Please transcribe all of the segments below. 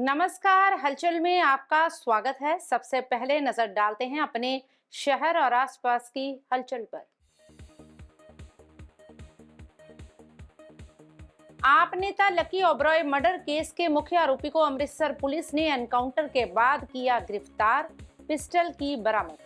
नमस्कार। हलचल में आपका स्वागत है। सबसे पहले नजर डालते हैं अपने शहर और आसपास की हलचल पर। आप नेता लकी ओबरॉय मर्डर केस के मुख्य आरोपी को अमृतसर पुलिस ने एनकाउंटर के बाद किया गिरफ्तार, पिस्टल की बरामद।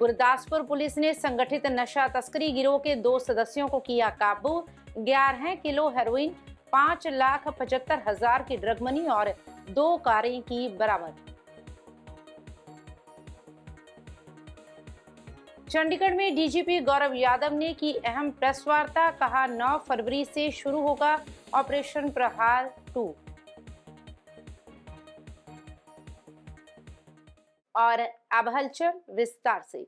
गुरदासपुर पुलिस ने संगठित नशा तस्करी गिरोह के 2 सदस्यों को किया काबू। 11 किलो हेरोइन, 5,75,000 की ड्रग मनी और 2 कारें की बरामद। चंडीगढ़ में डीजीपी गौरव यादव ने की अहम प्रेस वार्ता, कहा 9 फरवरी से शुरू होगा ऑपरेशन प्रहार 2। और अब हलचल विस्तार से।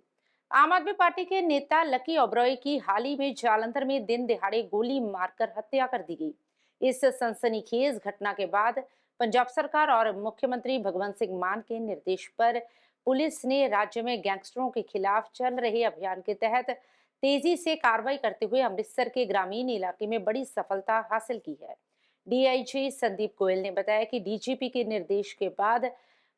आम आदमी पार्टी के नेता लकी ओबरॉय की हाल ही में जालंधर में दिन दिहाड़े गोली मारकर हत्या कर दी गई। इस सनसनीखेज घटना के बाद पंजाब सरकार और मुख्यमंत्री भगवंत सिंह मान के निर्देश पर पुलिस ने राज्य में गैंगस्टरों के खिलाफ चल रहे अभियान के तहत तेजी से कार्रवाई करते हुए अमृतसर के ग्रामीण इलाके में बड़ी सफलता हासिल की है। डीआईजी संदीप गोयल ने बताया कि डीजीपी के निर्देश के बाद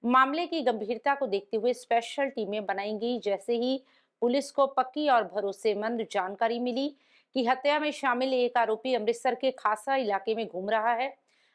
मामले की गंभीरता को देखते हुए स्पेशल टीमें बनाई गई। जैसे ही पुलिस को पक्की और भरोसेमंद जानकारी मिली कि हत्या में शामिल एक आरोपी अमृतसर के खासा इलाके में घूम रहा है,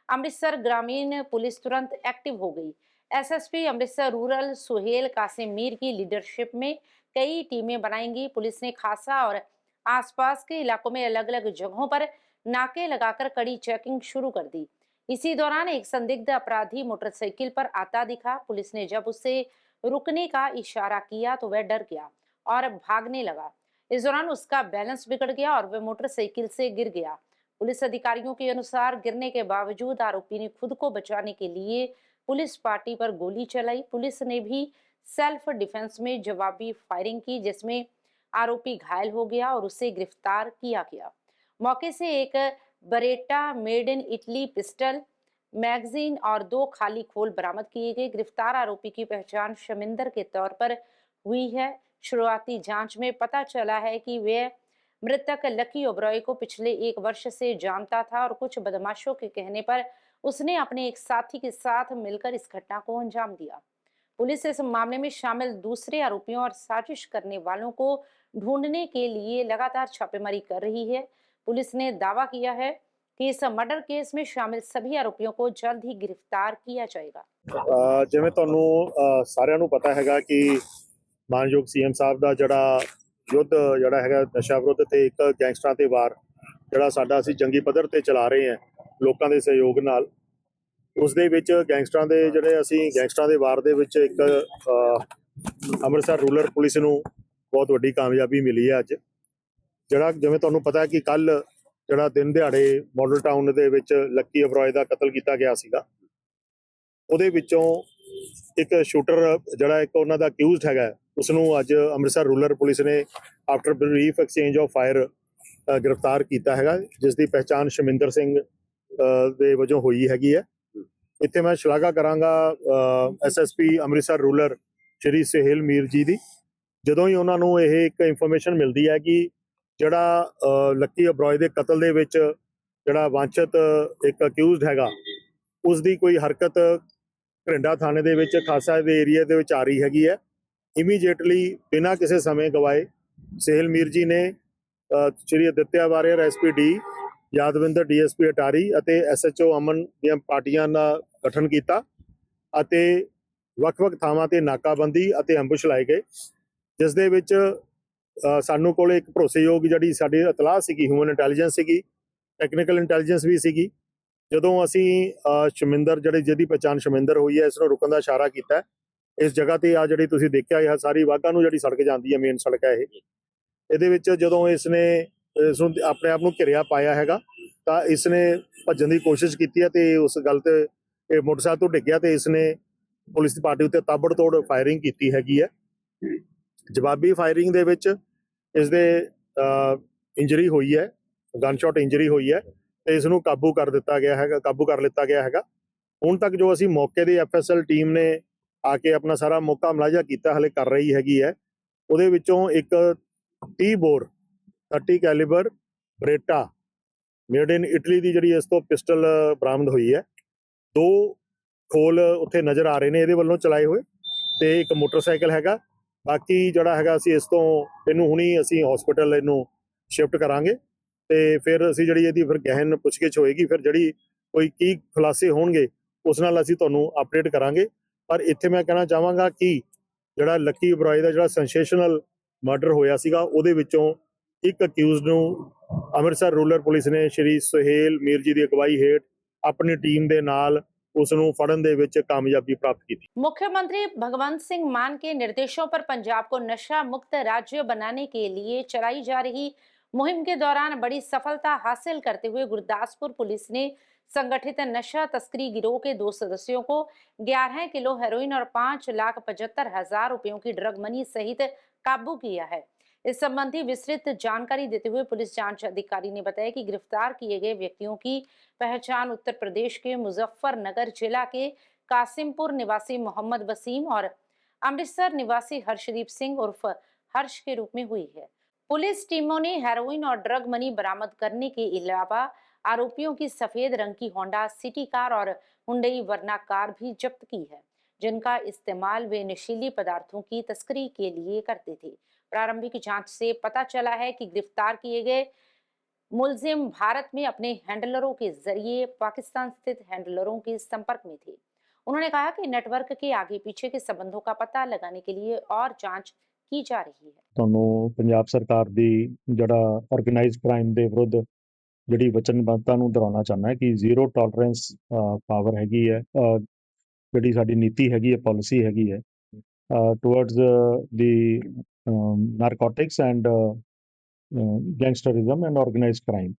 अमृतसर ग्रामीण पुलिस तुरंत एक्टिव हो गई। एसएसपी अमृतसर रूरल सुहेल कासिम मीर की लीडरशिप में कई टीमें बनाई गई। पुलिस ने खासा और आसपास के इलाकों में अलग अलग जगहों पर नाके लगाकर कड़ी चेकिंग शुरू कर दी। इसी दौरान एक संदिग्ध अपराधी मोटरसाइकिल पर आता दिखा। पुलिस ने जब उसे रुकने का इशारा किया तो वह डर गया और भागने लगा। इस दौरान उसका बैलेंस बिगड़ गया और वह मोटरसाइकिल से गिर गया। पुलिस अधिकारियों के अनुसार गिरने के बावजूद आरोपी ने खुद को बचाने के लिए पुलिस पार्टी पर गोली चलाई। पुलिस ने भी सेल्फ डिफेंस में जवाबी फायरिंग की, जिसमें आरोपी घायल हो गया और उसे गिरफ्तार किया गया। मौके से एक Bareta made in Italy pistol, magazine और 2 खाली खोल बरामद किए गए। गिरफ्तार आरोपी की पहचान शमिंदर के तौर पर हुई है। शुरुआती जांच में पता चला है कि वह मृतक लकी ओबरॉय को पिछले 1 वर्ष से जानता था और कुछ बदमाशों के कहने पर उसने अपने एक साथी के साथ मिलकर इस घटना को अंजाम दिया। पुलिस इस मामले में शामिल दूसरे आरोपियों और साजिश करने वालों को ढूंढने के लिए लगातार छापेमारी कर रही है। पुलिस ने दावा किया है कि इस मर्डर केस में शामिल सभी आरोपियों को जल्द ही गिरफ्तार किया जाएगा। ਜਿਵੇਂ ਤੁਹਾਨੂੰ ਸਾਰਿਆਂ ਨੂੰ ਪਤਾ ਹੈਗਾ ਕਿ ਮਾਨਯੋਗ ਸੀਐਮ ਸਾਹਿਬ ਦਾ ਜਿਹੜਾ ਯੁੱਧ ਜਿਹੜਾ ਹੈਗਾ ਨਸ਼ਾ ਵਿਰੁੱਧ ਤੇ ਇੱਕ ਗੈਂਗਸਟਰਾਂ ਤੇ ਵਾਰ ਜਿਹੜਾ ਸਾਡਾ ਅਸੀਂ ਜੰਗੀ ਪੱਧਰ ਤੇ ਚਲਾ ਰਹੇ ਹਾਂ ਲੋਕਾਂ ਦੇ ਸਹਿਯੋਗ ਨਾਲ, ਉਸ ਦੇ ਵਿੱਚ ਗੈਂਗਸਟਰਾਂ ਦੇ ਜਿਹੜੇ ਅਸੀਂ ਗੈਂਗਸਟਰਾਂ ਦੇ ਵਾਰ ਦੇ ਵਿੱਚ ਇੱਕ ਅੰਮ੍ਰਿਤਸਰ ਰੂਰਲ ਪੁਲਿਸ ਨੂੰ ਬਹੁਤ ਵੱਡੀ ਕਾਮਯਾਬੀ ਮਿਲੀ ਹੈ। ਅੱਜ ਜਿਹੜਾ ਜਿਵੇਂ ਤੁਹਾਨੂੰ ਪਤਾ ਹੈ ਕਿ ਕੱਲ ਜਿਹੜਾ ਦਿਨ ਦਿਹਾੜੇ ਮਾਡਲ ਟਾਊਨ ਦੇ ਵਿੱਚ ਲੱਕੀ ਓਬਰॉय ਦਾ ਕਤਲ ਕੀਤਾ ਗਿਆ ਸੀਗਾ, ਉਹਦੇ ਵਿੱਚੋਂ ਇੱਕ ਸ਼ੂਟਰ ਜਿਹੜਾ ਇੱਕ ਉਹਨਾਂ ਦਾ ਅਕਿਊਜ਼ਡ ਹੈਗਾ, ਉਸ ਨੂੰ ਅੱਜ ਅੰਮ੍ਰਿਤਸਰ ਰੂਰਲ ਪੁਲਿਸ ਨੇ after brief exchange of fire ਗ੍ਰਿਫਤਾਰ ਕੀਤਾ ਹੈਗਾ, ਜਿਸ ਦੀ ਪਹਿਚਾਣ ਸ਼ਮਿੰਦਰ ਸਿੰਘ ਦੇ ਵਜੋਂ ਹੋਈ ਹੈਗੀ ਹੈ। ਇੱਥੇ ਮੈਂ ਸ਼ਲਾਘਾ ਕਰਾਂਗਾ ਐਸਐਸਪੀ ਅੰਮ੍ਰਿਤਸਰ ਰੂਰਲ ਸ਼੍ਰੀ ਸੁਹੇਲ ਮੀਰ ਜੀ ਦੀ। ਜਦੋਂ ਹੀ ਉਹਨਾਂ ਨੂੰ ਇਹ ਇੱਕ ਇਨਫੋਰਮੇਸ਼ਨ ਮਿਲਦੀ ਹੈ ਕਿ ਜਿਹੜਾ ਲੱਕੀ ਓਬਰॉय ਦੇ ਕਤਲ ਦੇ ਵਿੱਚ ਜਿਹੜਾ ਵਾਂਛਿਤ ਇੱਕ ਅਕਿਊਜ਼ਡ ਹੈਗਾ, ਉਸ ਦੀ ਕੋਈ ਹਰਕਤ ਘਰਿੰਡਾ ਥਾਣੇ ਦੇ ਵਿੱਚ ਖਾਸਾ ਦੇ ਏਰੀਆ ਦੇ ਵਿੱਚ ਆ ਰਹੀ ਹੈਗੀ ਹੈ, ਇਮੀਡੀਏਟਲੀ ਬਿਨਾਂ ਕਿਸੇ ਸਮੇਂ ਗਵਾਏ ਸੁਹੇਲ ਮੀਰ ਜੀ ਨੇ ਸ਼੍ਰੀ ਅਦਿੱਤਿਆ ਵਾਰੀਅਰ ਐਸਪੀਡੀ, ਯਾਦਵਿੰਦਰ ਡੀਐਸਪੀ ਅਟਾਰੀ ਅਤੇ ਐਸਐਚਓ ਅਮਨ ਦੀਆਂ ਪਾਰਟੀਆਂ ਦਾ ਗਠਨ ਕੀਤਾ ਅਤੇ ਵੱਖ-ਵੱਖ ਥਾਵਾਂ ਤੇ ਨਾਕਾਬੰਦੀ ਅਤੇ ਐਂਬੁਸ਼ ਲਾਏ ਗਏ, ਜਿਸ ਦੇ ਵਿੱਚ ਸਾਨੂੰ ਕੋਲ ਇੱਕ ਭਰੋਸੇਯੋਗ ਜਿਹੜੀ ਸਾਡੀ ਇਤਲਾਹ ਸੀਗੀ, ਹਿਊਮਨ ਇੰਟੈਲੀਜੈਂਸ ਸੀਗੀ, ਟੈਕਨੀਕਲ ਇੰਟੈਲੀਜੈਂਸ ਵੀ ਸੀਗੀ। ਜਦੋਂ ਅਸੀਂ ਸ਼ਮਿੰਦਰ ਜਿਹਦੀ ਪਛਾਣ ਸ਼ਮਿੰਦਰ ਹੋਈ ਹੈ, ਇਸ ਨੂੰ ਰੁਕਣ ਦਾ ਇਸ਼ਾਰਾ ਕੀਤਾ। ਇਸ ਜਗ੍ਹਾ ਤੇ ਆ ਜਿਹੜੀ ਤੁਸੀਂ ਦੇਖਿਆ ਇਹ ਸਾਰੀ ਵਾਘਾ ਨੂੰ ਜਿਹੜੀ ਸੜਕ ਜਾਂਦੀ ਹੈ, ਮੇਨ ਸੜਕ ਹੈ ਇਹ, ਇਹਦੇ ਵਿੱਚ ਜਦੋਂ ਇਸਨੂੰ ਆਪਣੇ ਆਪ ਨੂੰ ਘਿਰਿਆ ਪਾਇਆ ਹੈਗਾ ਤਾਂ ਇਸਨੇ ਭੱਜਣ ਦੀ ਕੋਸ਼ਿਸ਼ ਕੀਤੀ ਹੈ ਤੇ ਉਸ ਗੱਲ ਤੇ ਇਹ ਮੋਟਰਸਾਈਕਲ ਤੋਂ ਡਿੱਗਿਆ ਤੇ ਇਸਨੇ ਪੁਲਿਸ ਦੀ ਪਾਰਟੀ ਉੱਤੇ ਤਾਬੜਤੋੜ ਫਾਇਰਿੰਗ ਕੀਤੀ ਹੈਗੀ ਹੈ। ਜਵਾਬੀ ਫਾਇਰਿੰਗ ਦੇ ਵਿੱਚ ਇਸਦੇ ਇੰਜਰੀ ਹੋਈ ਹੈ, ਗਨ ਸ਼ਾਟ ਇੰਜਰੀ ਹੋਈ ਹੈ ਤੇ ਇਸ ਨੂੰ ਕਾਬੂ ਕਰ ਲਿੱਤਾ ਗਿਆ ਹੈਗਾ। ਹੁਣ ਤੱਕ ਜੋ ਅਸੀਂ ਮੌਕੇ ਦੀ ਐਫਐਸਐਲ ਟੀਮ ਨੇ ਆ ਕੇ ਆਪਣਾ ਸਾਰਾ ਮੌਕਾ ਮੁਲਾਜ਼ਾ ਕੀਤਾ, ਹਲੇ ਕਰ ਰਹੀ ਹੈਗੀ ਹੈ, ਉਹਦੇ ਵਿੱਚੋਂ ਇੱਕ 30 bore 30 calibre Beretta made in Italy ਦੀ ਜਿਹੜੀ ਇਸ ਤੋਂ ਪਿਸਟਲ ਬਰਾਮਦ ਹੋਈ ਹੈ। 2 ਖੋਲ ਉੱਥੇ ਨਜ਼ਰ ਆ ਰਹੇ ਨੇ ਇਹਦੇ ਵੱਲੋਂ ਚਲਾਏ ਹੋਏ, ਤੇ ਇੱਕ ਮੋਟਰਸਾਈਕਲ ਹੈਗਾ। ਬਾਕੀ ਜਿਹੜਾ ਹੈਗਾ ਅਸੀਂ ਇਸ ਤੋਂ ਇਹਨੂੰ ਹੁਣੀ ਅਸੀਂ ਹਸਪੀਟਲ ਇਹਨੂੰ ਸ਼ਿਫਟ ਕਰਾਂਗੇ, ਤੇ ਫਿਰ ਅਸੀਂ ਜਿਹੜੀ ਇਹਦੀ ਫਿਰ ਗਹਿਨ ਪੁੱਛਗਿੱਛ ਹੋਏਗੀ, ਫਿਰ ਜਿਹੜੀ ਕੋਈ ਕੀ ਖੁਲਾਸੇ ਹੋਣਗੇ ਉਸ ਨਾਲ ਅਸੀਂ ਤੁਹਾਨੂੰ ਅਪਡੇਟ ਕਰਾਂਗੇ। ਪਰ ਇੱਥੇ ਮੈਂ ਕਹਿਣਾ ਚਾਹਾਂਗਾ ਕਿ ਜਿਹੜਾ ਲੱਕੀ ਓਬਰਾਏ ਦਾ ਜਿਹੜਾ ਸੈਂਸੇਸ਼ਨਲ ਮਰਡਰ ਹੋਇਆ ਸੀਗਾ, ਉਹਦੇ ਵਿੱਚੋਂ ਇੱਕ ਅਕਿਊਜ਼ਡ ਨੂੰ ਅੰਮ੍ਰਿਤਸਰ ਰੂਰਲ ਪੁਲਿਸ ਨੇ ਸ਼੍ਰੀ ਸੁਹੇਲ ਮੀਰ ਜੀ ਦੀ ਅਗਵਾਈ ਹੇਠ ਆਪਣੀ ਟੀਮ ਦੇ ਨਾਲ ਉਸ ਨੂੰ ਫੜਨ ਦੇ ਵਿੱਚ ਕਾਮਯਾਬੀ ਪ੍ਰਾप्त की। मुख्यमंत्री भगवंत सिंह मान के निर्देशों पर पंजाब को नशा मुक्त राज्य बनाने के लिए चलाई जा रही मुहिम के दौरान बड़ी सफलता हासिल करते हुए गुरदासपुर पुलिस ने संगठित नशा तस्करी गिरोह के 2 सदस्यों को 11 किलो हेरोइन और 5,75,000 रुपयों की ड्रग मनी सहित काबू किया है। इस संबंधी विस्तृत जानकारी देते हुए पुलिस जांच अधिकारी ने बताया कि गिरफ्तार किए गए व्यक्तियों की पहचान उत्तर प्रदेश के मुजफ्फरनगर जिला के कासिमपुर निवासी मोहम्मद वसीम और अमृतसर निवासी हर्षदीप सिंह उर्फ हर्ष के रूप में हुई है। पुलिस टीमों ने हेरोइन और ड्रग मनी बरामद करने के अलावा आरोपियों की सफेद रंग की होंडा सिटी कार और हुंडई वर्ना कार भी जब्त की है, जिनका इस्तेमाल वे नशीली पदार्थों की तस्करी के लिए करते थे। प्रारंभिक जांच से पता चला है कि गिरफ्तार किए गए मुलजिम भारत में अपने हैंडलरों के जरिए पाकिस्तान स्थित हैंडलरों के संपर्क में थे। उन्होंने कहा कि नेटवर्क के आगे पीछे के संबंधों का पता लगाने के लिए और जांच की जा रही है। ਤੁਹਾਨੂੰ ਪੰਜਾਬ ਸਰਕਾਰ ਦੀ ਜਿਹੜਾ ਆਰਗੇਨਾਈਜ਼ਡ ਕ੍ਰਾਈਮ ਦੇ ਵਿਰੁੱਧ ਜਿਹੜੀ ਵਚਨਬੱਧਤਾ ਨੂੰ ਦੁਹਰਾਉਣਾ ਚਾਹੁੰਦਾ ਹੈ ਕਿ ਜ਼ੀਰੋ ਟੋਲਰੈਂਸ ਪਾਵਰ ਹੈਗੀ ਹੈ, ਜਿਹੜੀ ਸਾਡੀ ਨੀਤੀ ਹੈਗੀ ਹੈ, ਪਾਲਿਸੀ ਹੈਗੀ ਹੈ towards the narcotics and gangsterism and organised crime.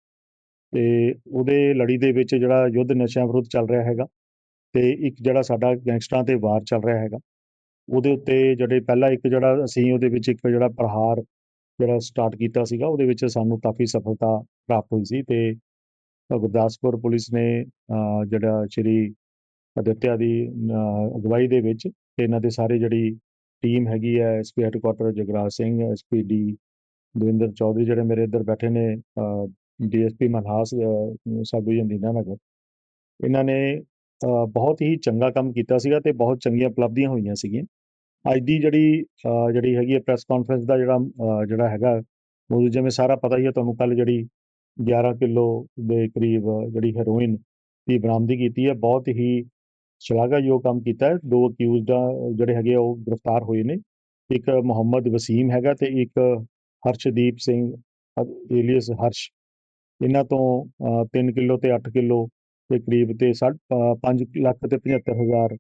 ਤੇ ਉਹਦੇ ਲੜੀ ਦੇ ਵਿੱਚ ਜਿਹੜਾ ਯੁੱਧ ਨਸ਼ਿਆਂ ਵਿਰੁੱਧ ਚੱਲ ਰਿਹਾ ਹੈਗਾ, ਤੇ ਇੱਕ ਜਿਹੜਾ ਸਾਡਾ ਗੈਂਗਸਟਰਾਂ ਤੇ ਵਾਰ ਚੱਲ ਰਿਹਾ ਹੈਗਾ, ਉਹਦੇ ਉੱਤੇ ਜਿਹੜੇ ਪਹਿਲਾਂ ਇੱਕ ਜਿਹੜਾ ਅਸੀਂ ਉਹਦੇ ਵਿੱਚ ਇੱਕ ਜਿਹੜਾ ਪ੍ਰਹਾਰ ਜਿਹੜਾ ਸਟਾਰਟ ਕੀਤਾ ਸੀਗਾ, ਉਹਦੇ ਵਿੱਚ ਸਾਨੂੰ ਕਾਫੀ ਸਫਲਤਾ ਪ੍ਰਾਪਤ ਹੋਈ ਸੀ। ਤੇ ਗੁਰਦਾਸਪੁਰ ਪੁਲਿਸ ਨੇ ਜਿਹੜਾ ਸ਼੍ਰੀ ਅਦਿੱਤਿਆ ਦੀ ਅਗਵਾਈ ਦੇ ਵਿੱਚ ਤੇ ਇਹਨਾਂ ਦੇ ਸਾਰੇ ਜਿਹੜੀ ਟੀਮ ਹੈਗੀ ਹੈ, SP headquarter Jagraj Singh, SP D Davinder Chaudhary ਜਿਹੜੇ ਮੇਰੇ ਇੱਧਰ ਬੈਠੇ ਨੇ, ਡੀਐਸਪੀ ਮਨਹਾਸ ਸਬ ਡਿਵੀਜ਼ਨ ਦੀਨਾਨਗਰ, ਇਹਨਾਂ ਨੇ ਬਹੁਤ ਹੀ ਚੰਗਾ ਕੰਮ ਕੀਤਾ ਸੀਗਾ ਤੇ ਬਹੁਤ ਚੰਗੀਆਂ ਉਪਲਬਧੀਆਂ ਹੋਈਆਂ ਸੀਗੀਆਂ। ਅੱਜ ਦੀ ਜਿਹੜੀ ਹੈਗੀ ਹੈ ਪ੍ਰੈਸ ਕਾਨਫਰੰਸ ਦਾ ਜਿਹੜਾ ਹੈਗਾ, ਉਹ ਜਿਵੇਂ ਸਾਰਾ ਪਤਾ ਹੀ ਹੈ ਤੁਹਾਨੂੰ, ਕੱਲ ਜਿਹੜੀ 11 ਕਿਲੋ ਦੇ ਕਰੀਬ ਜਿਹੜੀ ਹੈਰੋਇਨ ਦੀ ਬਰਾਮਦੀ ਕੀਤੀ ਹੈ, ਬਹੁਤ ਹੀ ਸ਼ਲਾਘਾਯੋਗ ਕੰਮ ਕੀਤਾ ਹੈ। 2 ਅਕਿਊਜ਼ਡ ਜਿਹੜੇ ਹੈਗੇ ਉਹ ਗ੍ਰਿਫਤਾਰ ਹੋਏ ਨੇ, ਇੱਕ ਮੁਹੰਮਦ ਵਸੀਮ ਹੈਗਾ ਤੇ ਇੱਕ ਹਰਸ਼ਦੀਪ ਸਿੰਘ ਏਲੀਅਸ ਹਰਸ਼। ਇਹਨਾਂ ਤੋਂ 3 ਕਿਲੋ ਤੇ 8 ਕਿਲੋ ਦੇ ਕਰੀਬ ਤੇ 5,75,000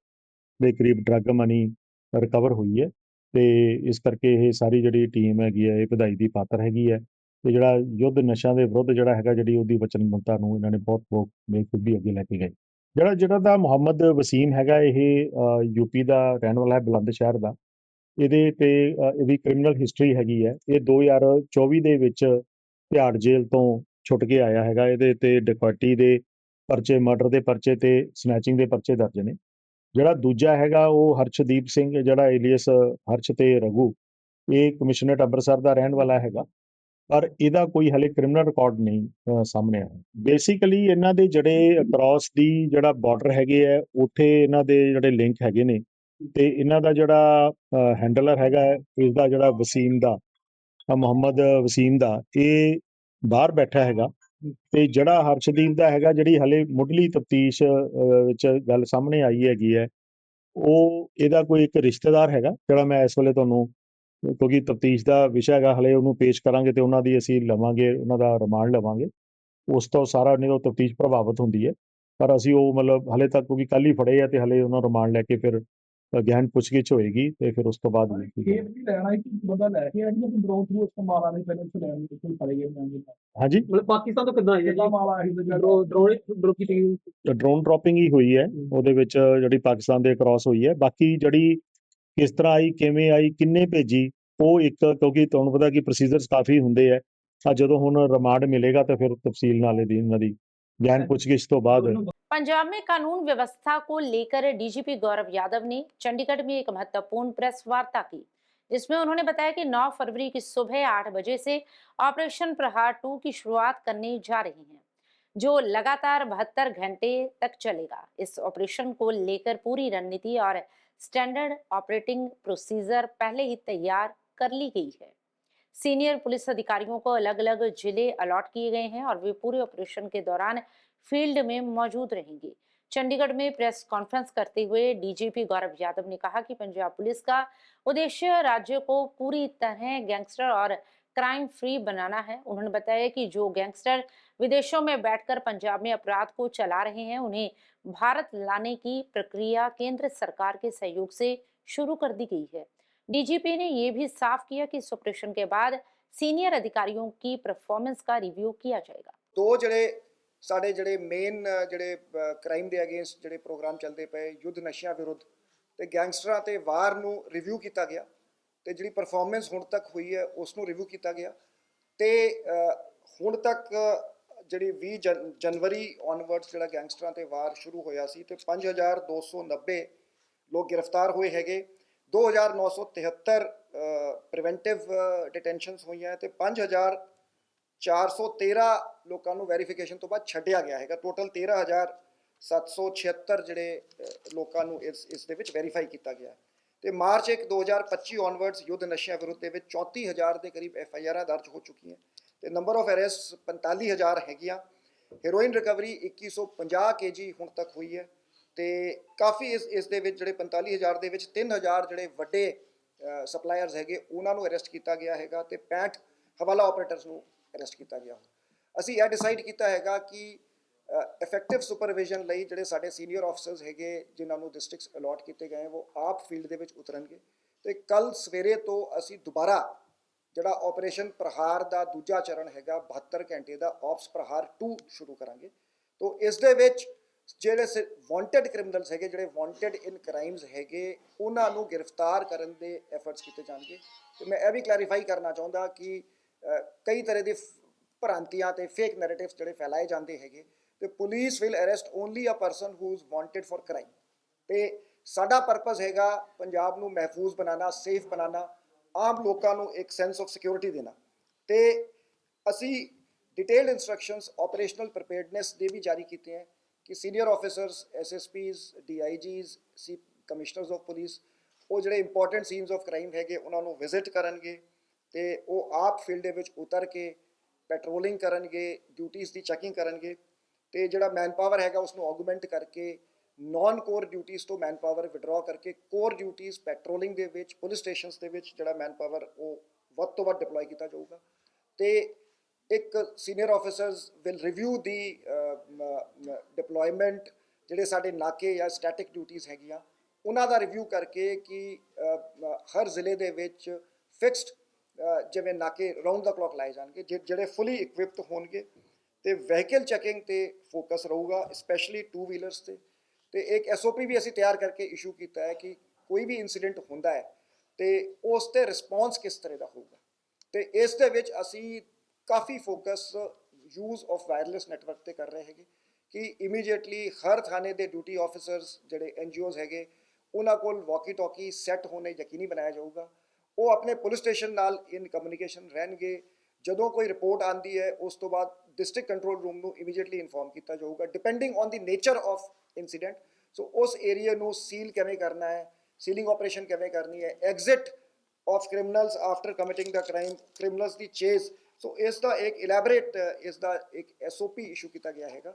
ਦੇ ਕਰੀਬ ਡਰੱਗ ਮਨੀ ਰਿਕਵਰ ਹੋਈ ਹੈ। ਤੇ ਇਸ ਕਰਕੇ ਇਹ ਸਾਰੀ ਜਿਹੜੀ ਟੀਮ ਹੈਗੀ ਹੈ ਇਹ ਵਧਾਈ ਦੀ ਪਾਤਰ ਹੈਗੀ ਹੈ। ਤੇ ਜਿਹੜਾ ਯੁੱਧ ਨਸ਼ਿਆਂ ਦੇ ਵਿਰੁੱਧ ਜਿਹੜਾ ਹੈਗਾ, ਜਿਹੜੀ ਉਹਦੀ ਵਚਨਬੱਧਤਾ ਨੂੰ ਇਹਨਾਂ ਨੇ ਬਹੁਤ ਬੇਖੂਬੀ ਅੱਗੇ ਲੈ ਕੇ ਗਏ। ਜਿਹੜਾ ਦਾ ਮੁਹੰਮਦ ਵਸੀਮ ਹੈਗਾ, ਇਹ ਯੂਪੀ ਦਾ ਰਹਿਣ ਵਾਲਾ ਹੈ, ਬੁਲੰਦ ਸ਼ਹਿਰ ਦਾ। ਇਹਦੇ ਤੇ ਇਹਦੀ ਕ੍ਰਿਮੀਨਲ ਹਿਸਟਰੀ ਹੈਗੀ ਹੈ। ਇਹ 2024 ਦੇ ਵਿੱਚ ਤਿਹਾੜ ਜੇਲ੍ਹ ਤੋਂ ਛੁੱਟ ਕੇ ਆਇਆ ਹੈਗਾ। ਇਹਦੇ ਤੇ ਡਕੈਤੀ ਦੇ ਪਰਚੇ, ਮਰਡਰ ਦੇ ਪਰਚੇ ਤੇ ਸਨੈਚਿੰਗ ਦੇ ਪਰਚੇ ਦਰਜ ਨੇ। ਜਿਹੜਾ ਦੂਜਾ ਹੈਗਾ ਉਹ ਹਰਸ਼ਦੀਪ ਸਿੰਘ, ਜਿਹੜਾ ਏਲੀਅਸ ਹਰਸ਼ ਤੇ ਰਘੂ, ਇਹ ਕਮਿਸ਼ਨਰੇਟ ਅੰਮ੍ਰਿਤਸਰ ਦਾ ਰਹਿਣ ਵਾਲਾ ਹੈਗਾ, ਪਰ ਇਹਦਾ ਕੋਈ ਹਲੇ ਕ੍ਰਿਮੀਨਲ ਰਿਕਾਰਡ ਨਹੀਂ ਸਾਹਮਣੇ ਆਇਆ। ਬੇਸਿਕਲੀ ਇਹਨਾਂ ਦੇ ਜਿਹੜੇ ਅਕ੍ਰੋਸ ਦੀ ਜਿਹੜਾ ਬਾਰਡਰ ਹੈਗੇ ਹੈ, ਉੱਥੇ ਇਹਨਾਂ ਦੇ ਜਿਹੜੇ ਲਿੰਕ ਹੈਗੇ ਨੇ। ਤੇ ਇਹਨਾਂ ਦਾ ਜਿਹੜਾ ਹੈਂਡਲਰ ਹੈਗਾ, ਇਸਦਾ ਜਿਹੜਾ ਵਸੀਮ ਦਾ, ਮੁਹੰਮਦ ਵਸੀਮ ਦਾ, ਇਹ ਬਾਹਰ ਬੈਠਾ ਹੈਗਾ। ਤੇ ਜਿਹੜਾ ਹਰਸ਼ਦੀਪ ਦਾ ਹੈਗਾ, ਜਿਹੜੀ ਹਲੇ ਮੁੱਢਲੀ ਤਫਤੀਸ਼ ਵਿੱਚ ਗੱਲ ਸਾਹਮਣੇ ਆਈ ਹੈਗੀ ਹੈ, ਉਹ ਇਹਦਾ ਕੋਈ ਇੱਕ ਰਿਸ਼ਤੇਦਾਰ ਹੈਗਾ, ਜਿਹੜਾ ਮੈਂ ਇਸ ਵੇਲੇ ਤੁਹਾਨੂੰ, ਕਿਉਂਕਿ ਤਫਤੀਸ਼ ਦਾ ਵਿਸ਼ਾ ਹੈਗਾ, ਹਲੇ ਉਹਨੂੰ ਪੇਸ਼ ਕਰਾਂਗੇ ਤੇ ਉਹਨਾਂ ਦੀ ਅਸੀਂ ਲਵਾਂਗੇ, ਉਹਨਾਂ ਦਾ ਰਿਮਾਂਡ ਲਵਾਂਗੇ। ਉਸ ਤੋਂ ਸਾਰਾ ਨਹੀਂ ਉਹ ਤਫਤੀਸ਼ ਪ੍ਰਭਾਵਿਤ ਹੁੰਦੀ ਹੈ, ਪਰ ਅਸੀਂ ਉਹ ਮਤਲਬ ਹਲੇ ਤੱਕ, ਕਿਉਂਕਿ ਕੱਲ ਹੀ ਫੜੇ ਆ ਤੇ ਹਲੇ ਉਹਨਾਂ ਰਿਮਾਂਡ ਲੈ ਕੇ ਫਿਰ ਗਹਿਨ ਪੁੱਛਗਿੱਛ ਹੋਏਗੀ ਤੇ ਫਿਰ ਉਸ ਤੋਂ ਬਾਅਦ ਹਾਂਜੀ, ਪਾਕਿਸਤਾਨ ਤੋਂ ਕਿੱਦਾਂ ਆਈ ਹੈ ਡਰੋਨ ਡ੍ਰੌਪਿੰਗ ਹੀ ਹੋਈ ਹੈ, ਉਹਦੇ ਵਿੱਚ ਜਿਹੜੀ ਪਾਕਿਸਤਾਨ ਦੇ ਕ੍ਰਾਸ ਹੋਈ ਹੈ। ਬਾਕੀ ਜਿਹੜੀ ਕਿਸ ਤਰ੍ਹਾਂ ਆਈ, ਕਿਵੇਂ ਆਈ, ਕਿੰਨੇ ਭੇਜੀ, ਉਹ ਇੱਕ, ਕਿਉਂਕਿ ਤੁਹਾਨੂੰ ਪਤਾ ਕਿ ਪ੍ਰੋਸੀਜਰਸ ਕਾਫੀ ਹੁੰਦੇ ਹੈ। ਜਦੋਂ ਹੁਣ ਰਿਮਾਂਡ ਮਿਲੇਗਾ ਤਾਂ ਫਿਰ ਤਫਸੀਲ ਨਾਲ ਇਹਨਾਂ ਦੀ गहन पूछगिछ तो बाद। पंजाब में कानून व्यवस्था को लेकर डीजीपी गौरव यादव ने चंडीगढ़ में एक महत्वपूर्ण प्रेस वार्ता की, जिसमें उन्होंने बताया कि 9 फरवरी की सुबह 8 बजे से ऑपरेशन प्रहार 2 की शुरुआत करने जा रही हैं। जो लगातार 72 घंटे तक चलेगा। इस ऑपरेशन को लेकर पूरी रणनीति और स्टैंडर्ड ऑपरेटिंग प्रोसीजर पहले ही तैयार कर ली गई है। सीनियर पुलिस अधिकारियों को अलग अलग जिले अलॉट किए गए हैं और वे पूरे ऑपरेशन के दौरान फील्ड में मौजूद रहेंगे। चंडीगढ़ में प्रेस कॉन्फ्रेंस करते हुए डीजीपी गौरव यादव ने कहा कि पंजाब पुलिस का उद्देश्य राज्य को पूरी तरह गैंगस्टर और क्राइम फ्री बनाना है। उन्होंने बताया कि जो गैंगस्टर विदेशों में बैठकर पंजाब में अपराध को चला रहे हैं, उन्हें भारत लाने की प्रक्रिया केंद्र सरकार के सहयोग से शुरू कर दी गई है। डीजीपी ने यह भी साफ किया कि इस ऑपरेशन के बाद सीनियर अधिकारियों की परफॉर्मेंस का रिव्यू किया जाएगा। दो जड़े साडे जड़े मेन जड़े क्राइम दे अगेंस्ट जड़े प्रोग्राम चलते पे युद्ध नशियां विरुद्ध ते गैंगस्टरां ते वार नूं रिव्यू किया गया ते जिहड़ी परफॉर्मेंस हुण तक हुई है उसनूं रिव्यू किया गया ते हुण तक जिहड़ी 20 जनवरी ऑनवर्ड्स जिहड़ा गैंगस्टरां ते वार शुरू होया सी ते 5290 लोग गिरफ्तार होए हैगे। 2973 प्रिवेंटिव डिटेंशनस हुई हैं ते 5413 लोगों को वेरीफिकेशन तो बाद छड्डिया गया है। टोटल 13776 जिहड़े लोगों को इस दे विच वेरीफाई किया गया है। तो मार्च 1 2025 ऑनवर्ड्स युद्ध नशिया विरुद्ध दे विच 34,000 के करीब FIR दर्ज हो चुकी हैं। तो नंबर ऑफ अरेस्ट 45,000 हैगियां। हेरोइन रिकवरी 2150 kg हुण तक हुई है। तो काफ़ी इस दे विच जिहड़े 45,000 दे विच 3,000 जिहड़े वड्डे सप्लायर्स हैगे उन्हां नूं अरेस्ट किया गया हैगा ते 65 हवाला ऑपरेटर्स नूं अरेस्ट किया गया। असी यह डिसाइड किया हैगा कि इफेक्टिव सुपरविजन लई जिहड़े साडे सीनियर ऑफिसर्स हैगे जिन्हां नूं डिस्ट्रिक्ट्स अलॉट किए गए वो आप फील्ड दे विच उतरनगे ते कल सवेरे तो असी दोबारा जिहड़ा ऑपरेशन प्रहार दा दूजा चरण हैगा 72 घंटे दा ऑप्स प्रहार 2 शुरू करांगे। तो इस दे विच जिहड़े वांटेड क्रिमिनल्स हैगे जिहड़े वांटेड इन क्राइम्स हैगे उन्हां नूं गिरफ्तार करन दे एफर्ट्स किए जाणगे। तो मैं यह भी क्लैरीफाई करना चाहुंदा कि कई तरह की भ्रांतियां ते फेक नैरेटिव्स जिहड़े फैलाए जाते हैं तो police will arrest only a person who is wanted for crime. तो साडा परपज़ हैगा पंजाब नूं महफूज बनाना, सेफ बनाना, आम लोगों को एक सेंस ऑफ सिक्योरिटी देना। तो असी डिटेल्ड इंस्ट्रक्शंस ऑपरेशनल प्रिपेयर्डनेस दे भी जारी किए हैं कि senior officers SSPs DIGs commissioners of police वो जिहड़े इंपॉर्टेंट सीन्स ऑफ क्राइम हैगे उन्होंने विजिट करनगे ते वो आप फील्ड दे विच उतर के पैट्रोलिंग करनगे, ड्यूटीज़ की चैकिंग करनगे ते जिहड़ा मैन पावर हैगा उसनूं ऑगूमेंट करके नॉन कोर ड्यूटीज़ तो मैन पावर विड्रॉ करके कोर ड्यूटीज़ पैट्रोलिंग दे विच पुलिस स्टेशनस दे विच जिहड़ा मैन पावर वो वध तो वध डिप्लॉय किया जाऊगा। ते एक senior officers will review the deployment जिहड़े साडे नाके या स्टैटिक ड्यूटीज़ हैगियां उन्हां दा रिव्यू करके कि हर जिले दे विच फिक्सड जिवें नाके राउंड द क्लॉक लाए जाएंगे जिहड़े फुली इक्विप्ड होणगे ते व्हीकल चैकिंग ते फोकस रहूगा स्पैशली 2 व्हीलर्स ते एक SOP भी असी तैयार करके इशू किया है कि कोई भी इंसीडेंट होंदा है तो उस ते रिस्पॉन्स किस तरह का होगा। तो इस दे विच असी काफ़ी focus use of wireless network ते कर रहे हैं कि इमीडिएटली हर थाने के ड्यूटी ऑफिसर्स जिहड़े NGOs हैगे उन्हां कोल वॉकी टॉकी सैट होने यकीनी बनाया जाऊगा। वो अपने पुलिस स्टेशन नाल इन कम्युनिकेशन रहनगे। जदों कोई रिपोर्ट आती है उस तो बाद डिस्ट्रिक्ट कंट्रोल रूम नूं इमीडिएटली इन्फॉर्म किया जाऊगा depending on the nature of incident. So उस एरिया नूं सील किवें करना है, सीलिंग ऑपरेशन किवें करनी है, exit of criminals after committing the crime, criminals की चेज। सो इसका एक इलैबोरेट इसका एक SOP इशू किया गया हैगा।